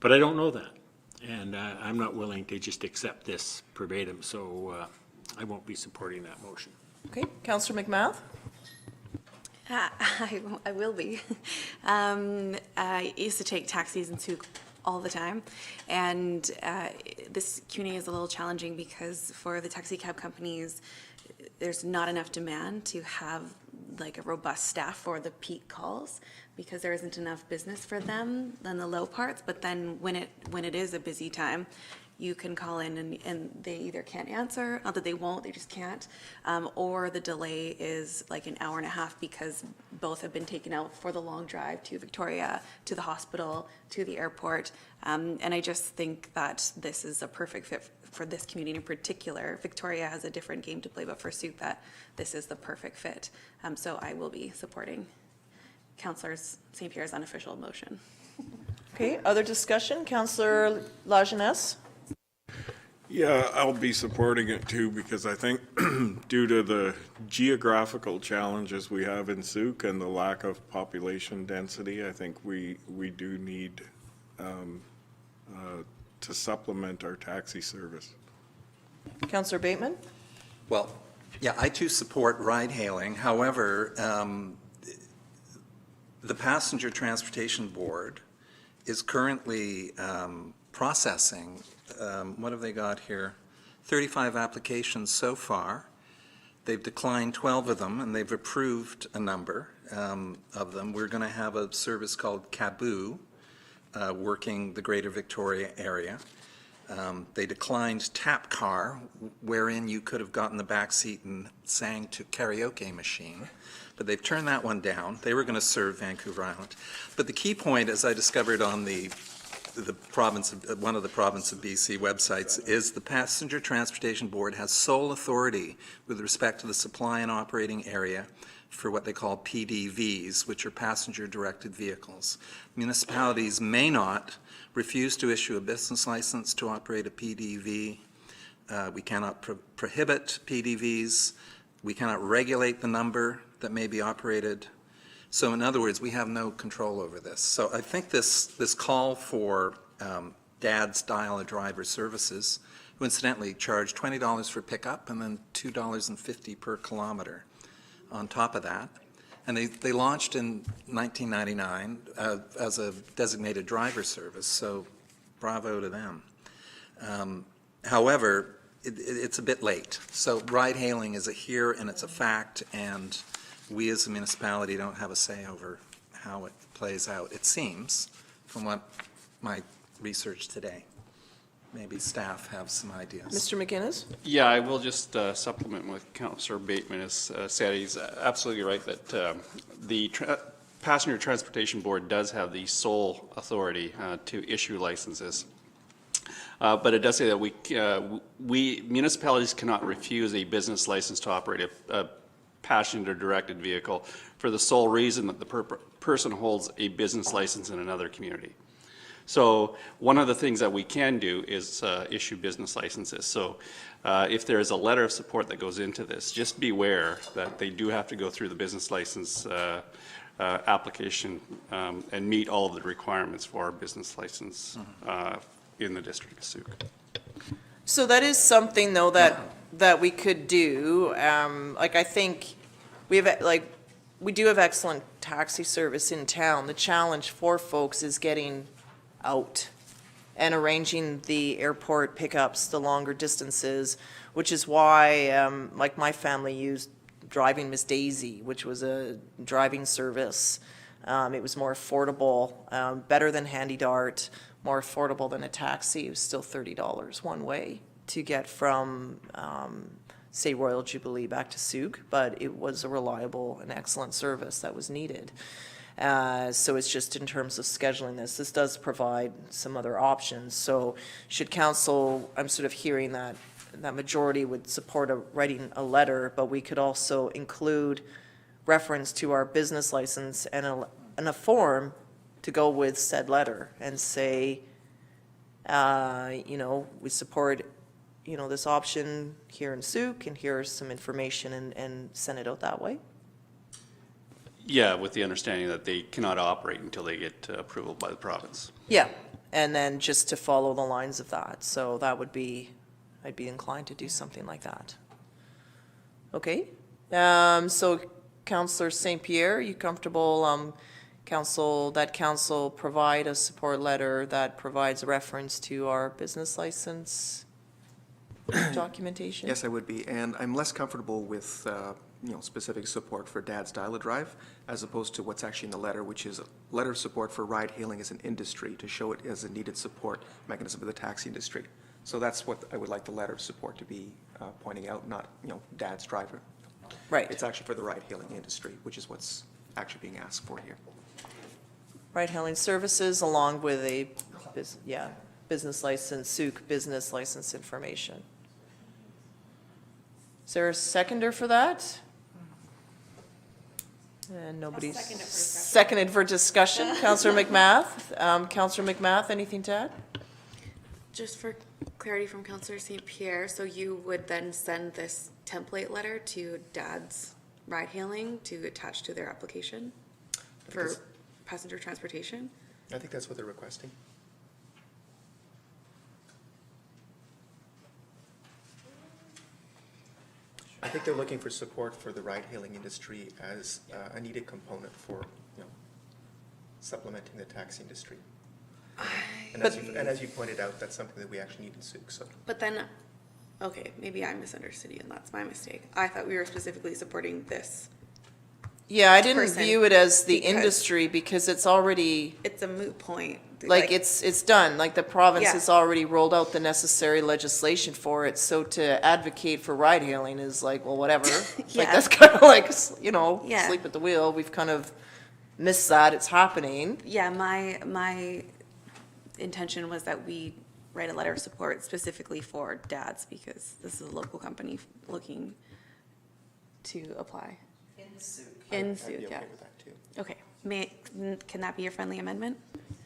But I don't know that, and I'm not willing to just accept this verbatim, so I won't be supporting that motion. Okay, Councillor McMath? I will be. I used to take taxis in Souk all the time, and this community is a little challenging because for the taxi cab companies, there's not enough demand to have like a robust staff for the peak calls because there isn't enough business for them on the low parts. But then when it is a busy time, you can call in and they either can't answer, not that they won't, they just can't, or the delay is like an hour and a half because both have been taken out for the long drive to Victoria, to the hospital, to the airport. And I just think that this is a perfect fit for this community in particular. Victoria has a different game to play, but for Souk, that this is the perfect fit. So I will be supporting Councillor St. Pierre's unofficial motion. Okay, other discussion? Councillor Lajeunesse? Yeah, I'll be supporting it too, because I think due to the geographical challenges we have in Souk and the lack of population density, I think we do need to supplement our taxi service. Councillor Bateman? Well, yeah, I too support ride-hailing. However, the Passenger Transportation Board is currently processing, what have they got here? 35 applications so far. They've declined 12 of them, and they've approved a number of them. We're going to have a service called Caboo, working the Greater Victoria area. They declined Tap Car, wherein you could have gotten the back seat and sang to karaoke machine, but they've turned that one down. They were going to serve Vancouver Island. But the key point, as I discovered on the the province, one of the province of BC websites is the Passenger Transportation Board has sole authority with respect to the supply and operating area for what they call PDVs, which are passenger-directed vehicles. Municipalities may not refuse to issue a business license to operate a PDV. We cannot prohibit PDVs. We cannot regulate the number that may be operated. So in other words, we have no control over this. So I think this call for Dad's Dial-A-Driver services, who incidentally charge $20 for pickup and then $2.50 per kilometer on top of that. And they launched in 1999 as a designated driver service, so bravo to them. However, it's a bit late. So ride-hailing is a here and it's a fact, and we as a municipality don't have a say over how it plays out, it seems, from what my research today. Maybe staff have some ideas. Mr. McGinnis? Yeah, I will just supplement what Councillor Bateman has said. He's absolutely right that the Passenger Transportation Board does have the sole authority to issue licenses. But it does say that we municipalities cannot refuse a business license to operate a passenger-directed vehicle for the sole reason that the person holds a business license in another community. So one of the things that we can do is issue business licenses. So if there is a letter of support that goes into this, just beware that they do have to go through the business license application and meet all of the requirements for our business license in the district of Sauk. So that is something, though, that we could do. Like, I think we have, like, we do have excellent taxi service in town. The challenge for folks is getting out and arranging the airport pickups, the longer distances, which is why, like, my family used Driving Miss Daisy, which was a driving service. It was more affordable, better than Handy Dart, more affordable than a taxi. It was still $30 one way to get from, say, Royal Jubilee back to Sauk, but it was a reliable and excellent service that was needed. So it's just in terms of scheduling this. This does provide some other options. So should council, I'm sort of hearing that majority would support writing a letter, but we could also include reference to our business license and a form to go with said letter and say, you know, we support, you know, this option here in Sauk, and here's some information, and send it out that way. Yeah, with the understanding that they cannot operate until they get approval by the province. Yeah, and then just to follow the lines of that. So that would be, I'd be inclined to do something like that. Okay, so Councillor St. Pierre, you comfortable, council provide a support letter that provides a reference to our business license documentation? Yes, I would be, and I'm less comfortable with, you know, specific support for Dad's Dial-A-Drive as opposed to what's actually in the letter, which is a letter of support for ride-hailing as an industry to show it as a needed support mechanism for the taxi industry. So that's what I would like the letter of support to be pointing out, not, you know, Dad's driver. Right. It's actually for the ride-hailing industry, which is what's actually being asked for here. Ride-hailing services along with a, business license, Sauk business license information. Is there a seconder for that? And nobody's seconded for discussion. Councillor McMath. Councillor McMath, anything to add? Just for clarity from Councillor St. Pierre, so you would then send this template letter to Dad's Ride Hailing to attach to their application for passenger transportation? I think that's what they're requesting. I think they're looking for support for the ride-hailing industry as a needed component for, you know, supplementing the taxi industry. And as you pointed out, that's something that we actually need in Sauk, so. But then, okay, maybe I misunderstood you and that's my mistake. I thought we were specifically supporting this. Yeah, I didn't person view it as the because industry because it's already, It's a moot point. like, it's done. Like, the province Yeah. has already rolled out the necessary legislation for it. So to advocate for ride hailing is like, well, whatever. Like, Yeah. that's kind of like, you know, Yeah. sleep at the wheel. We've kind of missed that. It's happening. Yeah, my intention was that we write a letter of support specifically for dads, because this is a local company looking to apply. In Souk, yeah. Okay, can that be a friendly amendment?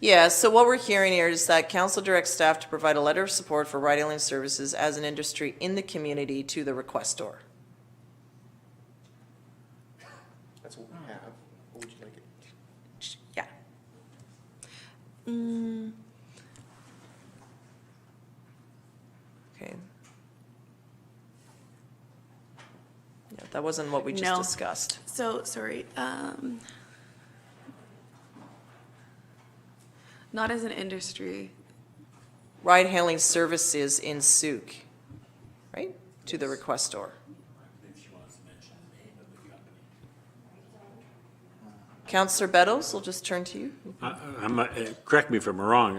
Yeah, so what we're hearing here is that council directs staff to provide a letter of support for ride-hailing services as an industry in the community to the requestor. That's what we have. What would you like it? Yeah. Okay. Yeah, that wasn't what we just No. discussed. So, sorry, not as an industry. Ride-hailing services in Souk, right? To the requestor. Councillor Beddoes, we'll just turn to you. Correct me if I'm wrong,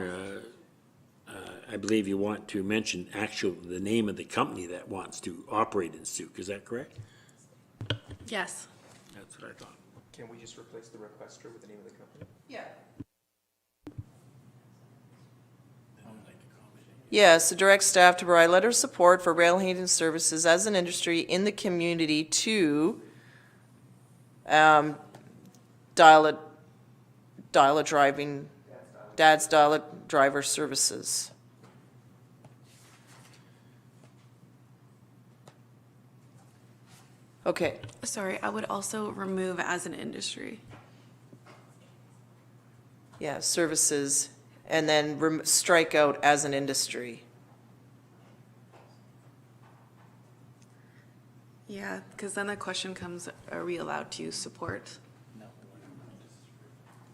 I believe you want to mention the name of the company that wants to operate in Souk, is that correct? Yes. That's what I thought. Can we just replace the requester with the name of the company? Yeah. Yeah, so direct staff to provide letter of support for rail-hailing services as an industry in the community to Dad's Dial-It Driver Services. Okay, Sorry, I would also remove as an industry. yeah, services, and then strike out as an industry. Yeah, because then the question comes, are we allowed to support?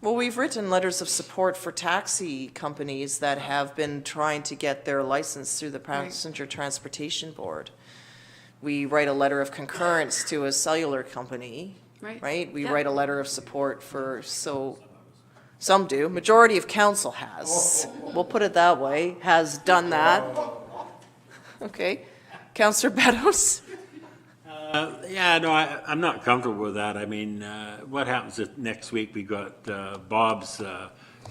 Well, we've written letters of support for taxi companies that have been trying to get their license through the Passenger Transportation Board. We write a letter of concurrence to a cellular company, right? We Yeah. write a letter of support for, so, some do, majority of council has, we'll put it that way, has done that. Okay, Councillor Beddoes? Yeah, no, I'm not comfortable with that. I mean, what happens if next week we got Bob's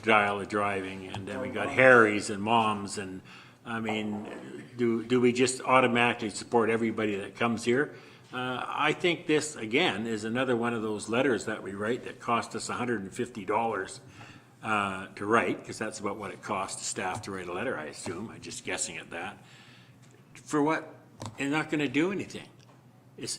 Dial of Driving, and then we got Harry's and Mom's, and, I mean, do we just automatically support everybody that comes here? I think this, again, is another one of those letters that we write that cost us $150 to write, because that's about what it costs staff to write a letter, I assume. I'm just guessing at that. For what? They're not going to do anything. Says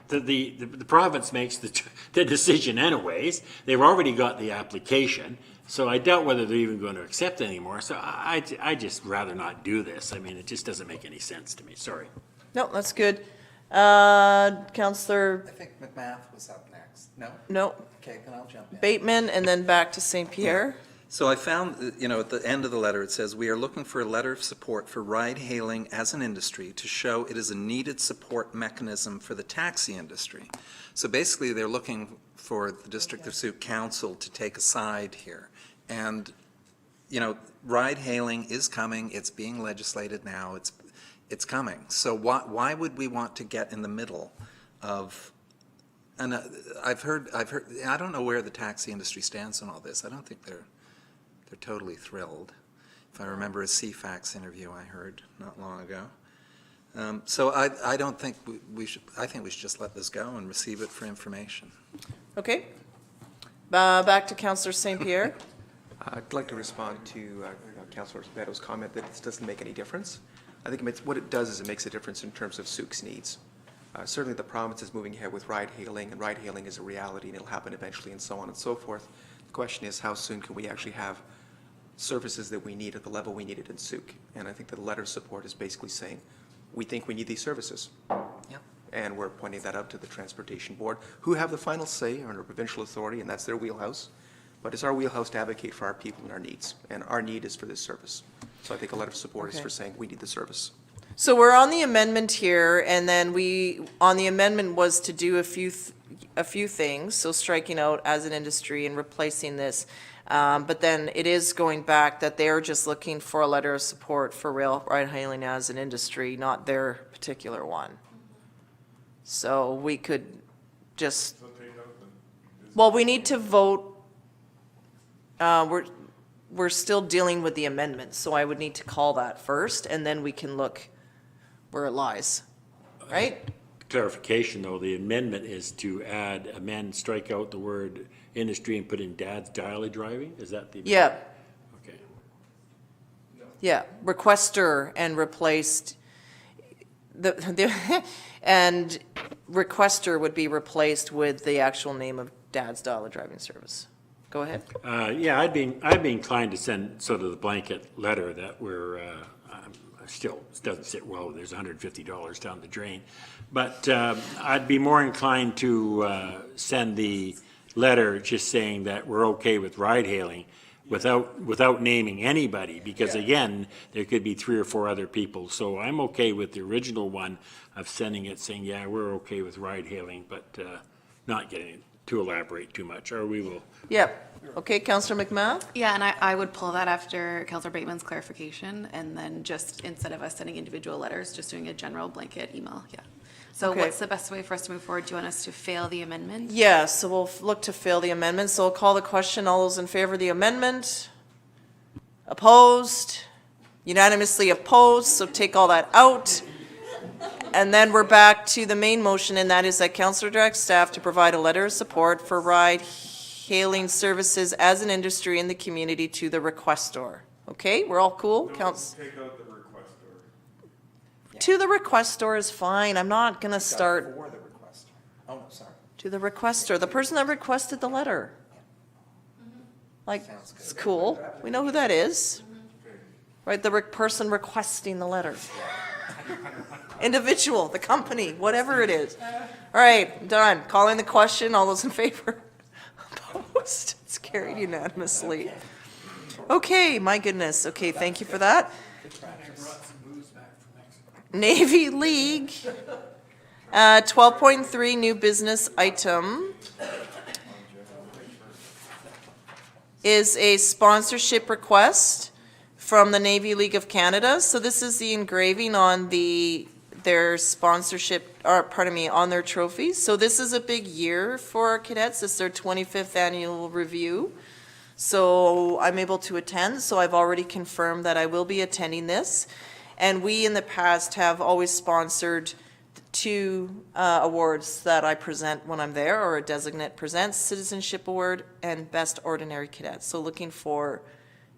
who? The province makes the decision anyways. They've already got the application, so I doubt whether they're even going to accept it anymore. So I just rather not do this. I mean, it just doesn't make any sense to me. Sorry. No, that's good. Councillor I think McMath was up next. No? No, Okay, then I'll jump in. Bateman, and then back to St. Pierre. So I found, at the end of the letter, it says, "We are looking for a letter of support for ride-hailing as an industry to show it is a needed support mechanism for the taxi industry." So basically, they're looking for the District of Souk Council to take a side here. And, ride-hailing is coming, it's being legislated now, it's coming. So why would we want to get in the middle of, and I've heard, I don't know where the taxi industry stands on all this. I don't think they're totally thrilled. If I remember a CFAX interview I heard not long ago. So I don't think we should, I think we should just let this go and receive it for information. Okay. Back to Councillor St. Pierre. I'd like to respond to Councillor Beddoes' comment that this doesn't make any difference. I think what it does is it makes a difference in terms of Souk's needs. Certainly the province is moving ahead with ride-hailing, and ride-hailing is a reality, and it'll happen eventually, and so on and so forth. The question is, how soon can we actually have services that we need at the level we need it in Souk? And I think that the letter of support is basically saying, we think we need these services. Yep. And we're pointing that out to the Transportation Board, who have the final say under provincial authority, and that's their wheelhouse. But it's our wheelhouse to advocate for our people and our needs, and our need is for this service. So I think a letter of support is Okay. for saying we need the service. So we're on the amendment here, and then on the amendment was to do a few things, so striking out as an industry and replacing this. But then it is going back that they're just looking for a letter of support for rail ride-hailing as an industry, not their particular one. So we could just, well, we need to vote, we're still dealing with the amendment, so I would need to call that first, and then we can look where it lies, right? Clarification, though, the amendment is to amend, strike out the word industry and put in dad's daily driving? Is that the? Yeah, Okay. yeah, requester and replaced, and requester would be replaced with the actual name of dad's dollar driving service. Go ahead. Yeah, I'd be inclined to send sort of the blanket letter that we're, still, it doesn't sit well, there's $150 down the drain. But I'd be more inclined to send the letter just saying that we're okay with ride hailing without naming anybody, because again, there could be 3 or 4 other people. So I'm okay with the original one of sending it saying, yeah, we're okay with ride hailing, but not getting to elaborate too much, or we will. Yep. Okay, Councillor McMahon? Yeah, and I would pull that after Councillor Bateman's clarification, and then just, instead of us sending individual letters, just doing a general blanket email, yeah. So Okay. what's the best way for us to move forward? Do you want us to fail the amendment? Yeah, so we'll look to fail the amendment. So I'll call the question. All those in favor of the amendment? Opposed? Unanimously opposed, so take all that out. And then we're back to the main motion, and that is that councillor directs staff to provide a letter of support for ride-hailing services as an industry in the community to the requestor. Okay, we're all cool? Take out the requester. To the requestor is fine. I'm not gonna start. For the request. Oh, no, sorry. To the requester, the person that requested the letter. Like, it's cool. We know who that is. Right, the person requesting the letter. Individual, the company, whatever it is. All right, done. Calling the question. All those in favor? Opposed? It's carried unanimously. Okay, my goodness. Okay, thank you for that. Navy League, 12.3 new business item is a sponsorship request from the Navy League of Canada. So this is the engraving on their sponsorship, or pardon me, on their trophies. So this is a big year for our cadets. This is their 25th annual review. So I'm able to attend, so I've already confirmed that I will be attending this. And we in the past have always sponsored 2 awards that I present when I'm there, or a designate presents, Citizenship Award and Best Ordinary Cadet. So looking for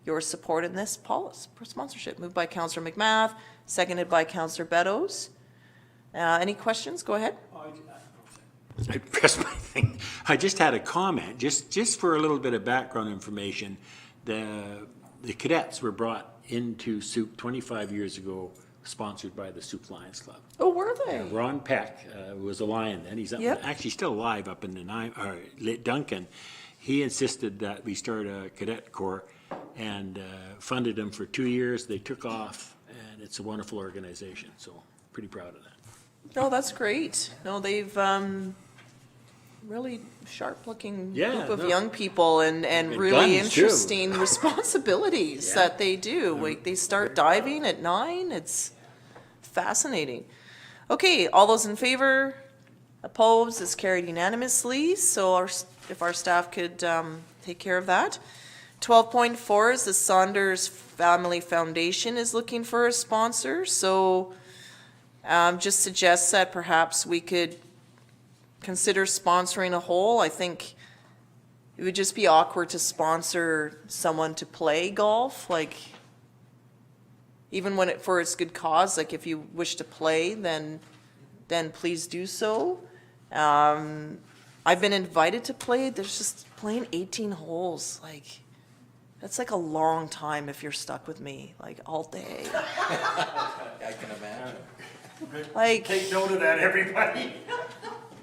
your support in this, Paul, for sponsorship. Moved by Councillor McMath, seconded by Councillor Beddoes. Any questions? Go ahead. I pressed my thing. I just had a comment, just for a little bit of background information. The cadets were brought into Soup 25 years ago, sponsored by the Soup Lions Club. Oh, were they? Ron Peck was a Lion then. He's Yep. actually still alive up in Duncan. He insisted that we start a cadet corps and funded them for 2 years. They took off, and it's a wonderful organization, so pretty proud of that. No, that's great. No, they've really sharp-looking Yeah, group of no. young people and And really guns, too. interesting responsibilities that they do. Like, they start diving at 9. It's fascinating. Okay, all those in favor? Opposed? It's carried unanimously. So if our staff could take care of that. 12.4 is the Saunders Family Foundation is looking for a sponsor. So just suggests that perhaps we could consider sponsoring a hole. I think it would just be awkward to sponsor someone to play golf, like, even when for its good cause, like if you wish to play, then please do so. I've been invited to play. There's just playing 18 holes, like, that's like a long time if you're stuck with me, like, all day. I can imagine. Like, Take note of that, everybody.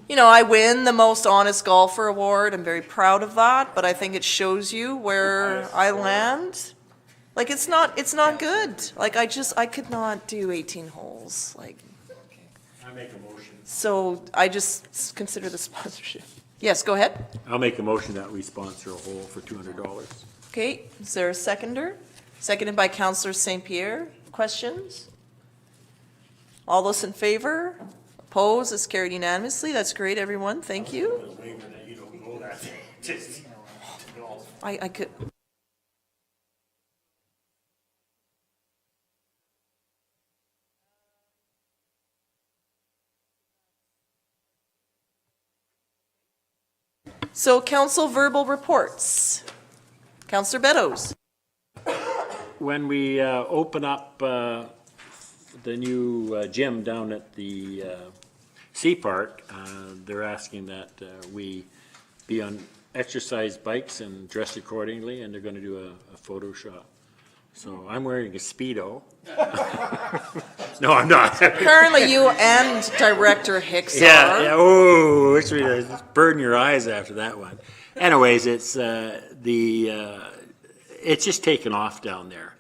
you know, I win the Most Honest Golfer Award. I'm very proud of that, but I think it shows you where I land. Like, it's not good. Like, I could not do 18 holes. Like, I make a motion. so I just consider the sponsorship. Yes, go ahead. I'll make a motion that we sponsor a hole for $200. Okay, is there a seconder? Seconded by Councillor St. Pierre. Questions? All those in favor? Opposed? It's carried unanimously. That's great, everyone. Thank you. I could. So council verbal reports. Councillor Beddoes. When we open up the new gym down at the Sea Park, they're asking that we be on exercise bikes and dress accordingly, and they're going to do a Photoshop. So I'm wearing a Speedo. No, I'm not. Currently, you and Director Hicks are. Yeah, oh, burn your eyes after that one. Anyways, it's it's just taken off down there.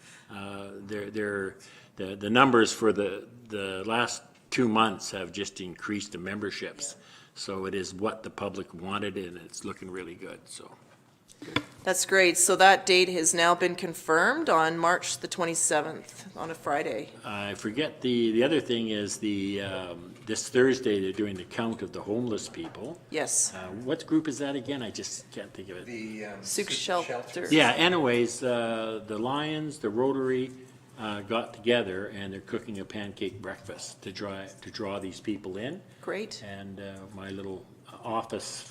The numbers for the last 2 months have just increased the memberships. So it is what the public wanted, and it's looking really good, so. That's great. So that date has now been confirmed on March the 27th, on a Friday. I forget, the other thing is this Thursday, they're doing the count of the homeless people. Yes. What group is that again? I just can't think of it. The Soup shelter. Yeah, anyways, the Lions, the Rotary got together, and they're cooking a pancake breakfast to draw these people in. Great. And my little office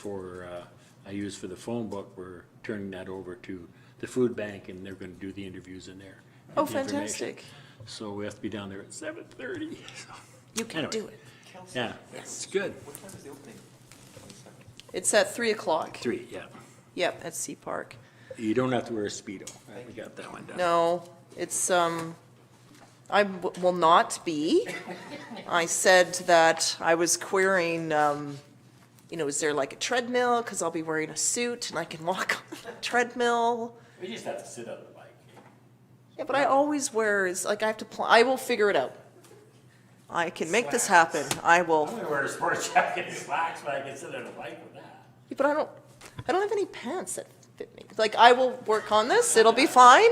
I use for the phone book, we're turning that over to the food bank, and they're going to do the interviews in there. Oh, the information. fantastic. So we have to be down there at 7:30. You can do it. Yeah, it's good. What time is the opening? It's at 3 o'clock. 3, yeah. Yep, at Sea Park. You don't have to wear a Speedo. We got that one done. No, it's, will not be. I said that I was querying, is there like a treadmill? Because I'll be wearing a suit and I can walk on the treadmill. We just have to sit on the bike. Yeah, but I always wear, I have to, I will figure it out. I can make this happen. I will. I'm gonna wear a sports jacket and slacks, but I can sit on a bike with that. Yeah, but I don't have any pants that fit me. Like, I will work on this. It'll be fine.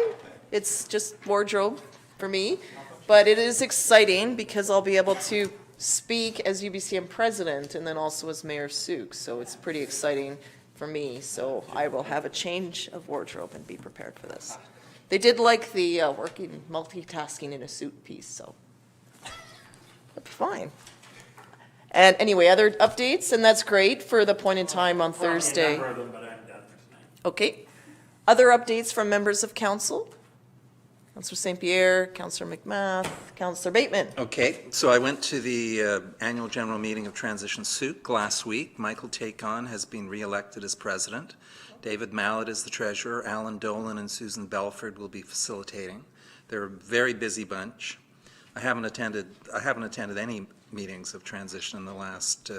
It's just wardrobe for me. But it is exciting because I'll be able to speak as UBCM president and then also as Mayor Sook. So it's pretty exciting for me. So I will have a change of wardrobe and be prepared for this. They did like the working, multitasking in a suit piece, so it'll be fine. And anyway, other updates, and that's great for the point in time on Thursday. But I'm done for tonight. Okay. Other updates from members of council? Councillor St. Pierre, Councillor McMath, Councillor Bateman. Okay, so I went to the annual general meeting of Transition Souk last week. Michael Takon has been re-elected as president. David Mallet is the treasurer. Alan Dolan and Susan Belford will be facilitating. They're a very busy bunch. I haven't attended any meetings of transition in the last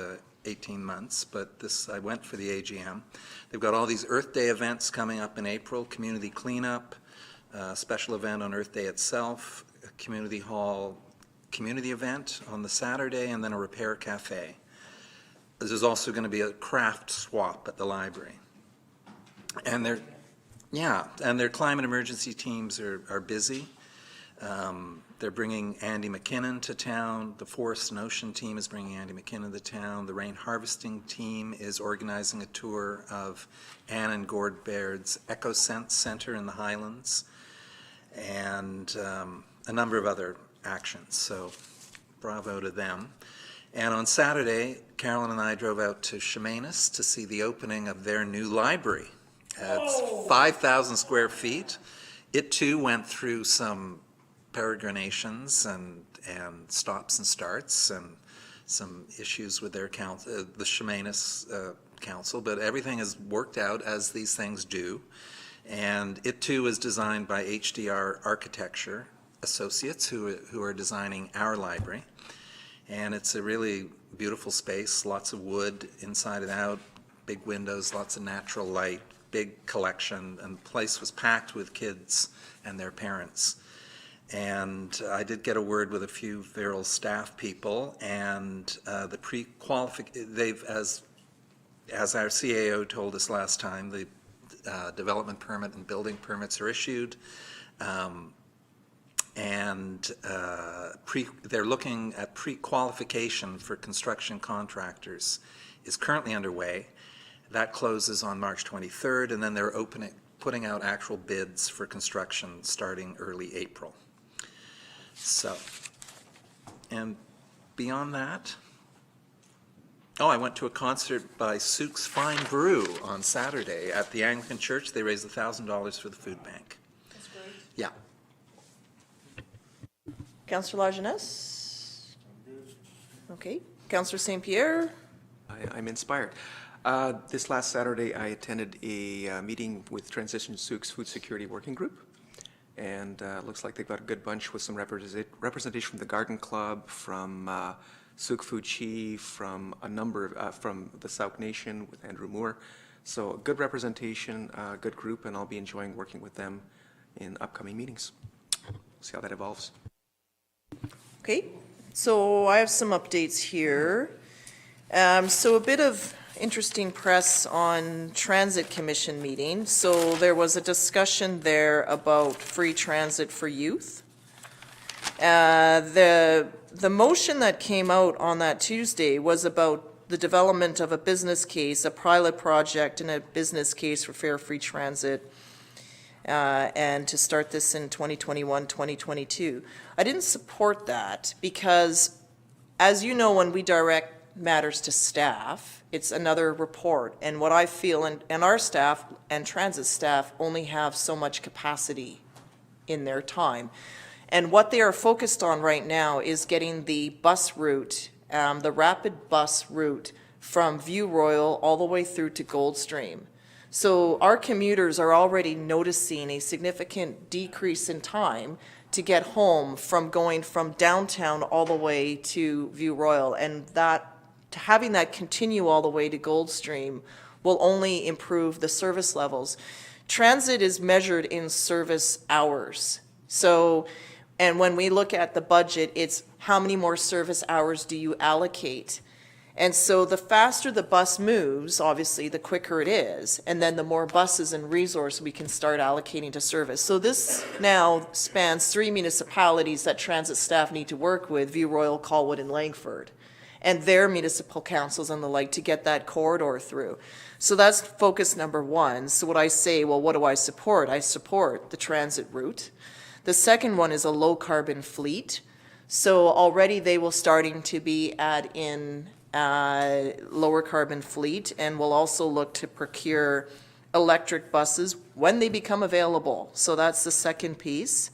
18 months, but I went for the AGM. They've got all these Earth Day events coming up in April, community cleanup, special event on Earth Day itself, a community hall community event on the Saturday, and then a repair cafe. There's also going to be a craft swap at the library. And their climate emergency teams are busy. They're bringing Andy McKinnon to town. The Forest and Ocean team is bringing Andy McKinnon to town. The rain harvesting team is organizing a tour of Anne and Gord Baird's EcoSense Center in the Highlands, and a number of other actions. So bravo to them. And on Saturday, Carolyn and I drove out to Chemainus to see the opening of their new library. It's 5,000 square feet. It too went through some peregrinations and stops and starts and some issues with their council, the Chemainus council, but everything has worked out as these things do. And it too is designed by HDR Architecture Associates, who are designing our library. And it's a really beautiful space, lots of wood inside and out, big windows, lots of natural light, big collection, and the place was packed with kids and their parents. And I did get a word with a few Viral staff people, and the they've, as our CAO told us last time, the development permit and building permits are issued, and they're looking at pre-qualification for construction contractors is currently underway. That closes on March 23rd, and then they're putting out actual bids for construction starting early April. So, and beyond that, Oh, I went to a concert by Souk's Fine Brew on Saturday at the Anglican Church. They raised $1,000 for the food bank. That's great. Yeah. Councillor Lajeunesse? Okay. Councillor St. Pierre? I'm inspired. This last Saturday, I attended a meeting with Transition Souk's Food Security Working Group. And looks like they've got a good bunch with some representation from the Garden Club, from Souk Food Chi, from a number of, from the Sauk Nation with Andrew Moore. So good representation, good group, and I'll be enjoying working with them in upcoming meetings. See how that evolves. Okay, so I have some updates here. So a bit of interesting press on Transit Commission meeting. So there was a discussion there about free transit for youth. The motion that came out on that Tuesday was about the development of a business case, a pilot project, and a business case for fare free transit, and to start this in 2021, 2022. I didn't support that because, as you know, when we direct matters to staff, it's another report. And what I feel, and our staff and transit staff only have so much capacity in their time. And what they are focused on right now is getting the bus route, the rapid bus route from View Royal all the way through to Goldstream. So our commuters are already noticing a significant decrease in time to get home from going from downtown all the way to View Royal. And that, having that continue all the way to Goldstream will only improve the service levels. Transit is measured in service hours. So, and when we look at the budget, it's how many more service hours do you allocate? And so the faster the bus moves, obviously, the quicker it is, and then the more buses and resource we can start allocating to service. So this now spans 3 municipalities that transit staff need to work with, View Royal, Colwood, and Langford, and their municipal councils and the like to get that corridor through. So that's focus number one. So what I say, well, what do I support? I support the transit route. The second one is a low-carbon fleet. So already they will starting to be add in lower carbon fleet, and we'll also look to procure electric buses when they become available. So that's the second piece.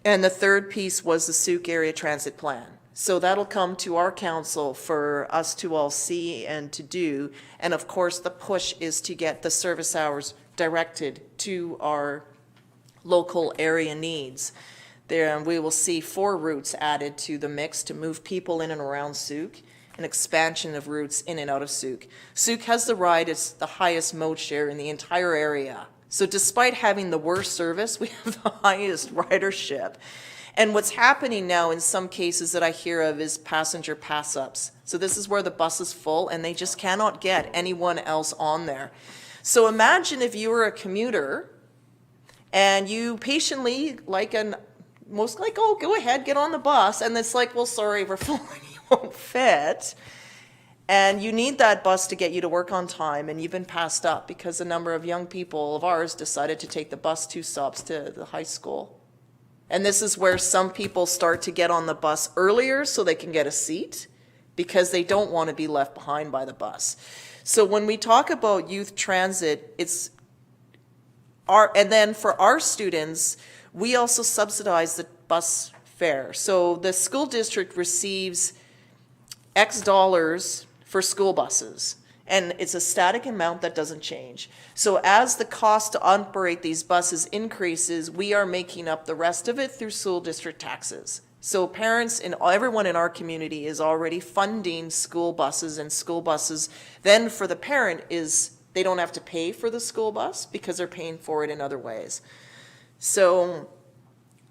And the third piece was the Souk Area Transit Plan. So that'll come to our council for us to all see and to do. And of course, the push is to get the service hours directed to our local area needs. There, we will see 4 routes added to the mix to move people in and around Souk, an expansion of routes in and out of Souk. Souk has the highest mode share in the entire area. So despite having the worst service, we have the highest ridership. And what's happening now in some cases that I hear of is passenger pass-ups. So this is where the bus is full and they just cannot get anyone else on there. So imagine if you were a commuter and you patiently, oh, go ahead, get on the bus. And it's like, well, sorry, we're full and you won't fit. And you need that bus to get you to work on time, and you've been passed up because a number of young people of ours decided to take the bus 2 stops to the high school. And this is where some people start to get on the bus earlier so they can get a seat because they don't want to be left behind by the bus. So when we talk about youth transit, and then for our students, we also subsidize the bus fare. So the school district receives X dollars for school buses, and it's a static amount that doesn't change. So as the cost to operate these buses increases, we are making up the rest of it through school district taxes. So parents and everyone in our community is already funding school buses, and school buses then for the parent is they don't have to pay for the school bus because they're paying for it in other ways. So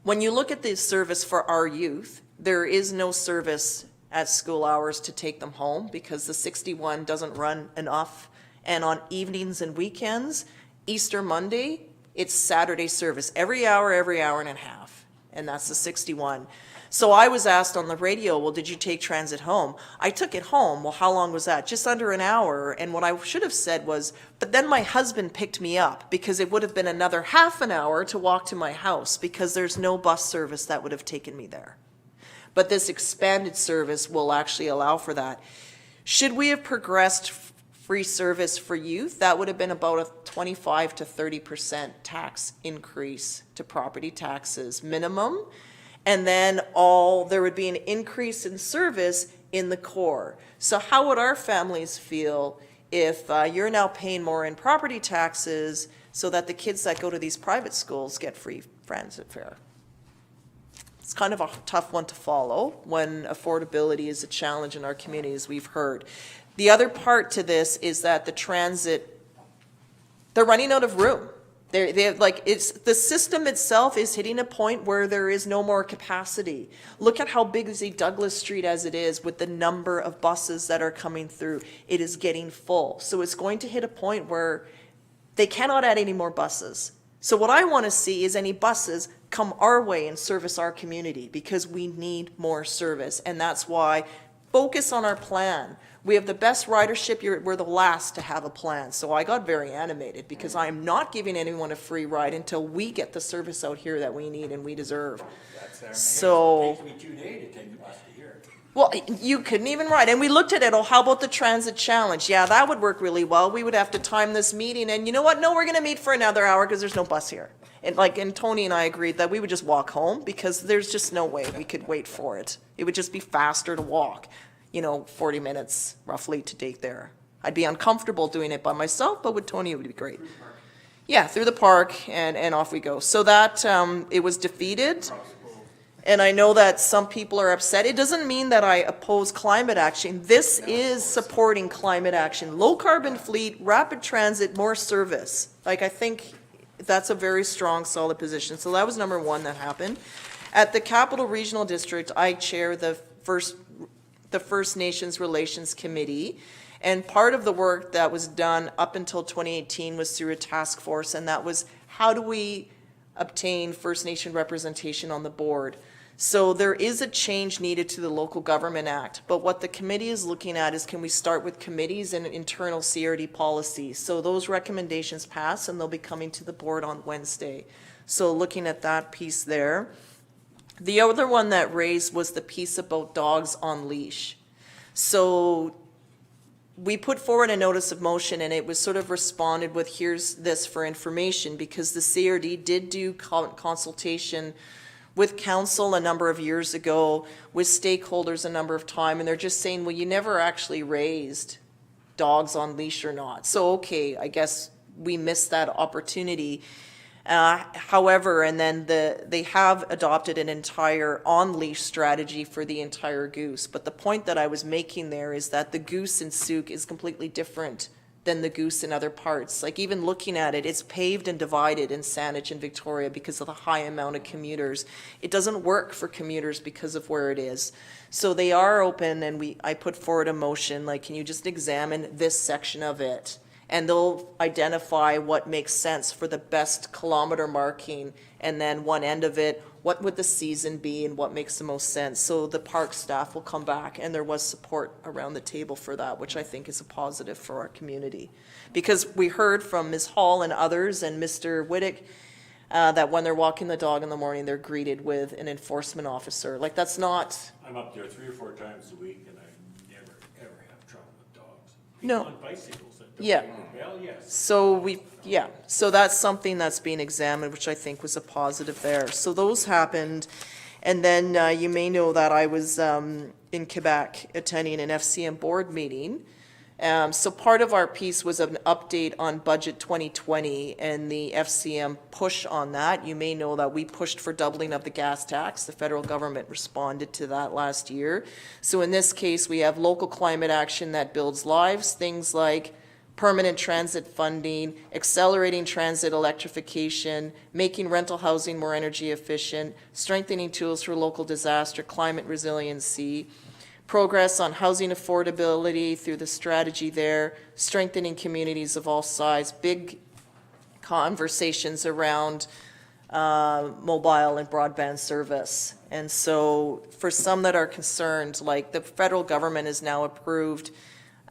when you look at the service for our youth, there is no service at school hours to take them home because the 61 doesn't run enough. And on evenings and weekends, Easter Monday, it's Saturday service every hour and a half. And that's the 61. So I was asked on the radio, well, did you take transit home? I took it home. Well, how long was that? Just under an hour. And what I should have said was, but then my husband picked me up because it would have been another half an hour to walk to my house because there's no bus service that would have taken me there. But this expanded service will actually allow for that. Should we have progressed free service for youth? That would have been about a 25 to 30% tax increase to property taxes minimum. And then there would be an increase in service in the core. So how would our families feel if you're now paying more in property taxes so that the kids that go to these private schools get free transit fare? It's kind of a tough one to follow when affordability is a challenge in our communities, we've heard. The other part to this is that the transit, they're running out of room. The system itself is hitting a point where there is no more capacity. Look at how busy Douglas Street as it is with the number of buses that are coming through. It is getting full. So it's going to hit a point where they cannot add any more buses. So what I want to see is any buses come our way and service our community, because we need more service. And that's why focus on our plan. We have the best ridership. We're the last to have a plan. So I got very animated because I am not giving anyone a free ride until we get the service out here that we need and we deserve. So, It takes me 2 days to take the bus to here. well, you couldn't even ride. And we looked at it, how about the transit challenge? Yeah, that would work really well. We would have to time this meeting, and you know what? No, we're going to meet for another hour because there's no bus here. And Tony and I agreed that we would just walk home because there's just no way we could wait for it. It would just be faster to walk. 40 minutes roughly to date there. I'd be uncomfortable doing it by myself, but with Tony, it would be great. Yeah, through the park and off we go. So that, it was defeated. And I know that some people are upset. It doesn't mean that I oppose climate action. This is supporting climate action. Low carbon fleet, rapid transit, more service. I think that's a very strong, solid position. So that was number one that happened. At the Capital Regional District, I chair the First Nations Relations Committee, and part of the work that was done up until 2018 was through a task force, and that was how do we obtain First Nation representation on the board. So there is a change needed to the Local Government Act, but what the committee is looking at is, can we start with committees and internal CRD policies? So those recommendations pass, and they'll be coming to the board on Wednesday. So looking at that piece there. The other one that raised was the piece about dogs on leash. So we put forward a notice of motion, and it was sort of responded with, here's this for information, because the CRD did do consultation with council a number of years ago, with stakeholders a number of times, and they're just saying, well, you never actually raised dogs on leash or not. So, okay, I guess we missed that opportunity. However, and then they have adopted an entire on-leash strategy for the entire goose. But the point that I was making there is that the goose in Souk is completely different than the goose in other parts. Like, even looking at it, it's paved and divided in Saanich and Victoria because of the high amount of commuters. It doesn't work for commuters because of where it is. So they are open, and I put forward a motion, like, can you just examine this section of it? And they'll identify what makes sense for the best kilometer marking, and then one end of it, what would the season be and what makes the most sense. So the park staff will come back, and there was support around the table for that, which I think is a positive for our community. Because we heard from Ms. Hall and others and Mr. Whittick that when they're walking the dog in the morning, they're greeted with an enforcement officer. Like, that's not... I'm up there 3 or 4 times a week, and I never, ever have trouble with dogs. No. On bicycles. Yeah. Well, yes. So that's something that's being examined, which I think was a positive there. So those happened. And then you may know that I was in Quebec attending an FCM board meeting. So part of our piece was an update on Budget 2020 and the FCM push on that. You may know that we pushed for doubling of the gas tax. The federal government responded to that last year. So in this case, we have local climate action that builds lives, things like permanent transit funding, accelerating transit electrification, making rental housing more energy efficient, strengthening tools for local disaster, climate resiliency, progress on housing affordability through the strategy there, strengthening communities of all sizes, big conversations around mobile and broadband service. And so for some that are concerned, like the federal government has now approved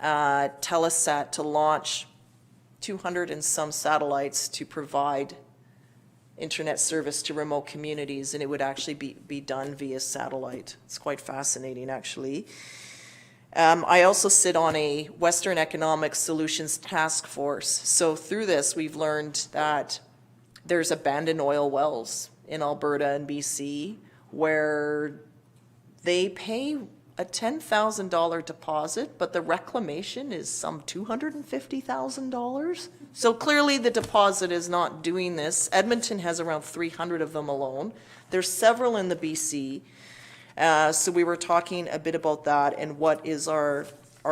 Telesat to launch 200 and some satellites to provide internet service to remote communities, and it would actually be done via satellite. It's quite fascinating, actually. I also sit on a Western Economic Solutions Task Force. So through this, we've learned that there's abandoned oil wells in Alberta and BC where they pay a $10,000 deposit, but the reclamation is some $250,000. So clearly the deposit is not doing this. Edmonton has around 300 of them alone. There's several in the BC. So we were talking a bit about that and what is our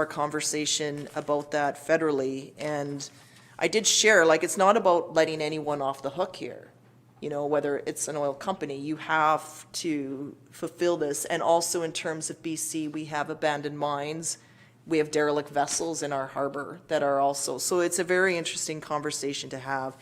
conversation about that federally. And I did share, like, it's not about letting anyone off the hook here. You know, whether it's an oil company, you have to fulfill this. And also in terms of BC, we have abandoned mines. We have derelict vessels in our harbor that are also, so it's a very interesting conversation to have.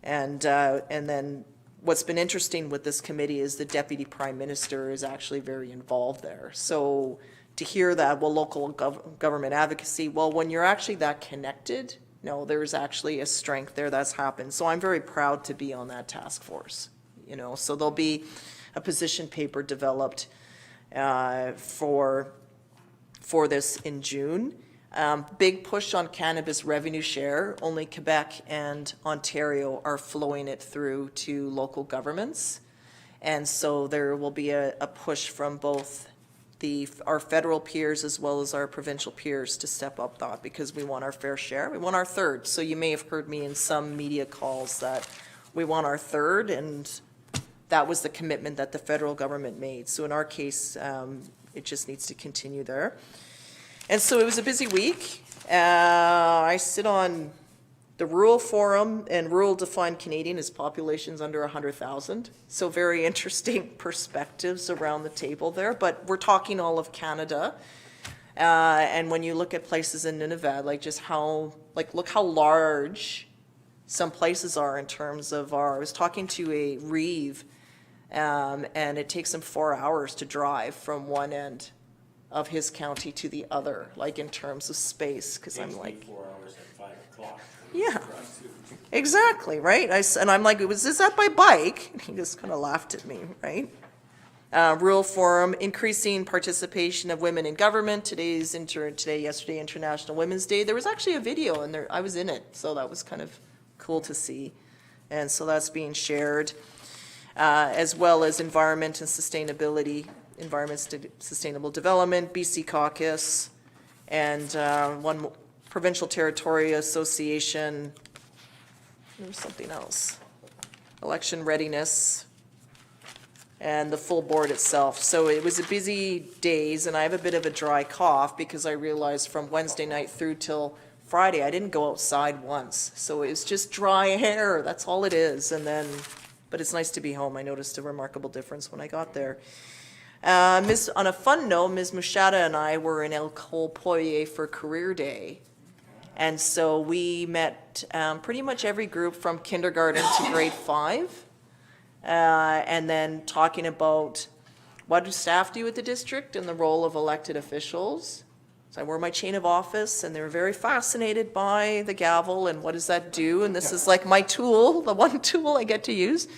And then what's been interesting with this committee is the Deputy Prime Minister is actually very involved there. So to hear that, well, local government advocacy, well, when you're actually that connected, no, there's actually a strength there that's happened. So I'm very proud to be on that task force, you know. So there'll be a position paper developed for this in June. Big push on cannabis revenue share. Only Quebec and Ontario are flowing it through to local governments. And so there will be a push from both our federal peers as well as our provincial peers to step up that, because we want our fair share. We want our third. So you may have heard me in some media calls that we want our third, and that was the commitment that the federal government made. So in our case, it just needs to continue there. And so it was a busy week. I sit on the Rural Forum, and rural defined Canadian is populations under 100,000. So very interesting perspectives around the table there. But we're talking all of Canada. And when you look at places in Nunavut, like just how, like look how large some places are in terms of I was talking to a Reeve, and it takes him 4 hours to drive from one end of his county to the other, like in terms of space, because I'm like, 4 hours at 5 o'clock. yeah, exactly, right? And I'm like, is that by bike? And he just kind of laughed at me, right? Rural Forum, increasing participation of women in government. Yesterday, International Women's Day. There was actually a video, and I was in it, so that was kind of cool to see. And so that's being shared, as well as environment and sustainability. Sustainable Development, BC Caucus, and one Provincial Territory Association. There was something else. Election readiness, and the full board itself. So it was a busy days, and I have a bit of a dry cough because I realized from Wednesday night through till Friday, I didn't go outside once. So it was just dry air, that's all it is. And then, but it's nice to be home. I noticed a remarkable difference when I got there. On a fun note, Ms. Mushata and I were in El Colpoye for Career Day. And so we met pretty much every group from kindergarten to grade 5. And then talking about what do staff do at the district and the role of elected officials. So I wore my chain of office, and they were very fascinated by the gavel and what does that do. And this is like my tool, the one tool I get to use.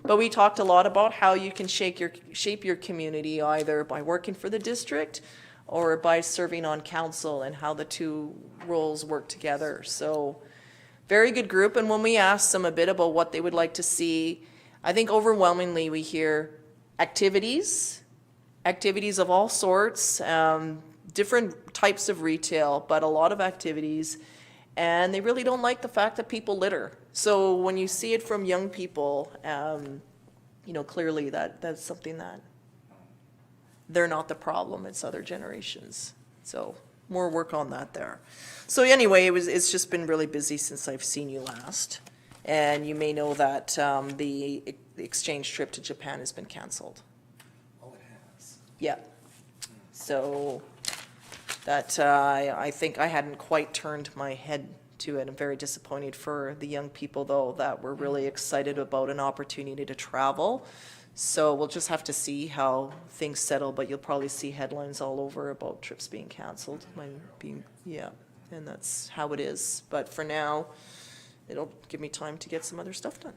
But we talked a lot about how you can shape your community either by working for the district or by serving on council, and how the two roles work together. So very good group. And when we asked them a bit about what they would like to see, I think overwhelmingly we hear activities of all sorts, different types of retail, but a lot of activities. And they really don't like the fact that people litter. So when you see it from young people, you know, clearly that's something that they're not the problem, it's other generations. So more work on that there. So anyway, it's just been really busy since I've seen you last. And you may know that the exchange trip to Japan has been canceled. Oh, it has. Yeah. So that I think I hadn't quite turned my head to it. I'm very disappointed for the young people, though, that were really excited about an opportunity to travel. So we'll just have to see how things settle, but you'll probably see headlines all over about trips being canceled. Yeah, and that's how it is. But for now, it'll give me time to get some other stuff done.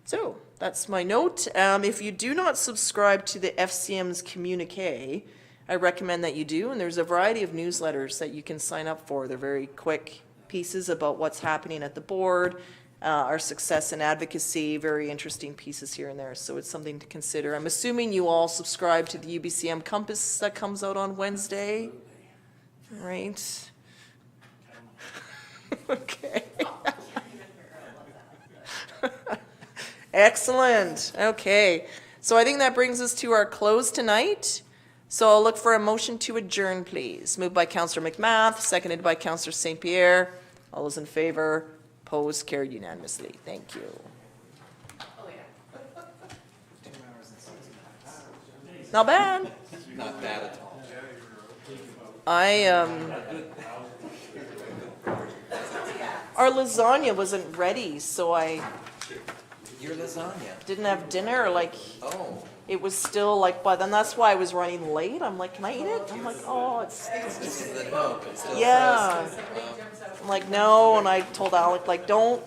So that's my note. If you do not subscribe to the FCM's communique, I recommend that you do, and there's a variety of newsletters that you can sign up for. They're very quick pieces about what's happening at the board, our success and advocacy, very interesting pieces here and there, so it's something to consider. I'm assuming you all subscribe to the UBCM Compass that comes out on Wednesday, right? Okay. Excellent, okay. So I think that brings us to our close tonight. So I'll look for a motion to adjourn, please. Moved by Councillor McMath, seconded by Councillor St. Pierre. All those in favor, opposed, carried unanimously. Thank you. Not bad. Not bad at all. Our lasagna wasn't ready, so I Your lasagna. didn't have dinner, like, Oh. it was still like, but then that's why I was running late. I'm like, can I eat it? I'm like, oh, it's This is the note. It's still yeah. frozen. I'm like, no, and I told Alec, like, don't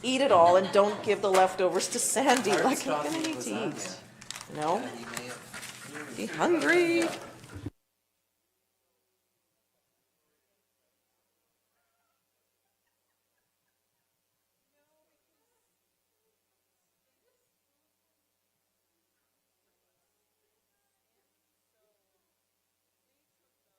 eat it all and don't give the leftovers to Sandy. Like, I'm gonna need to eat. No? You may have Be hungry.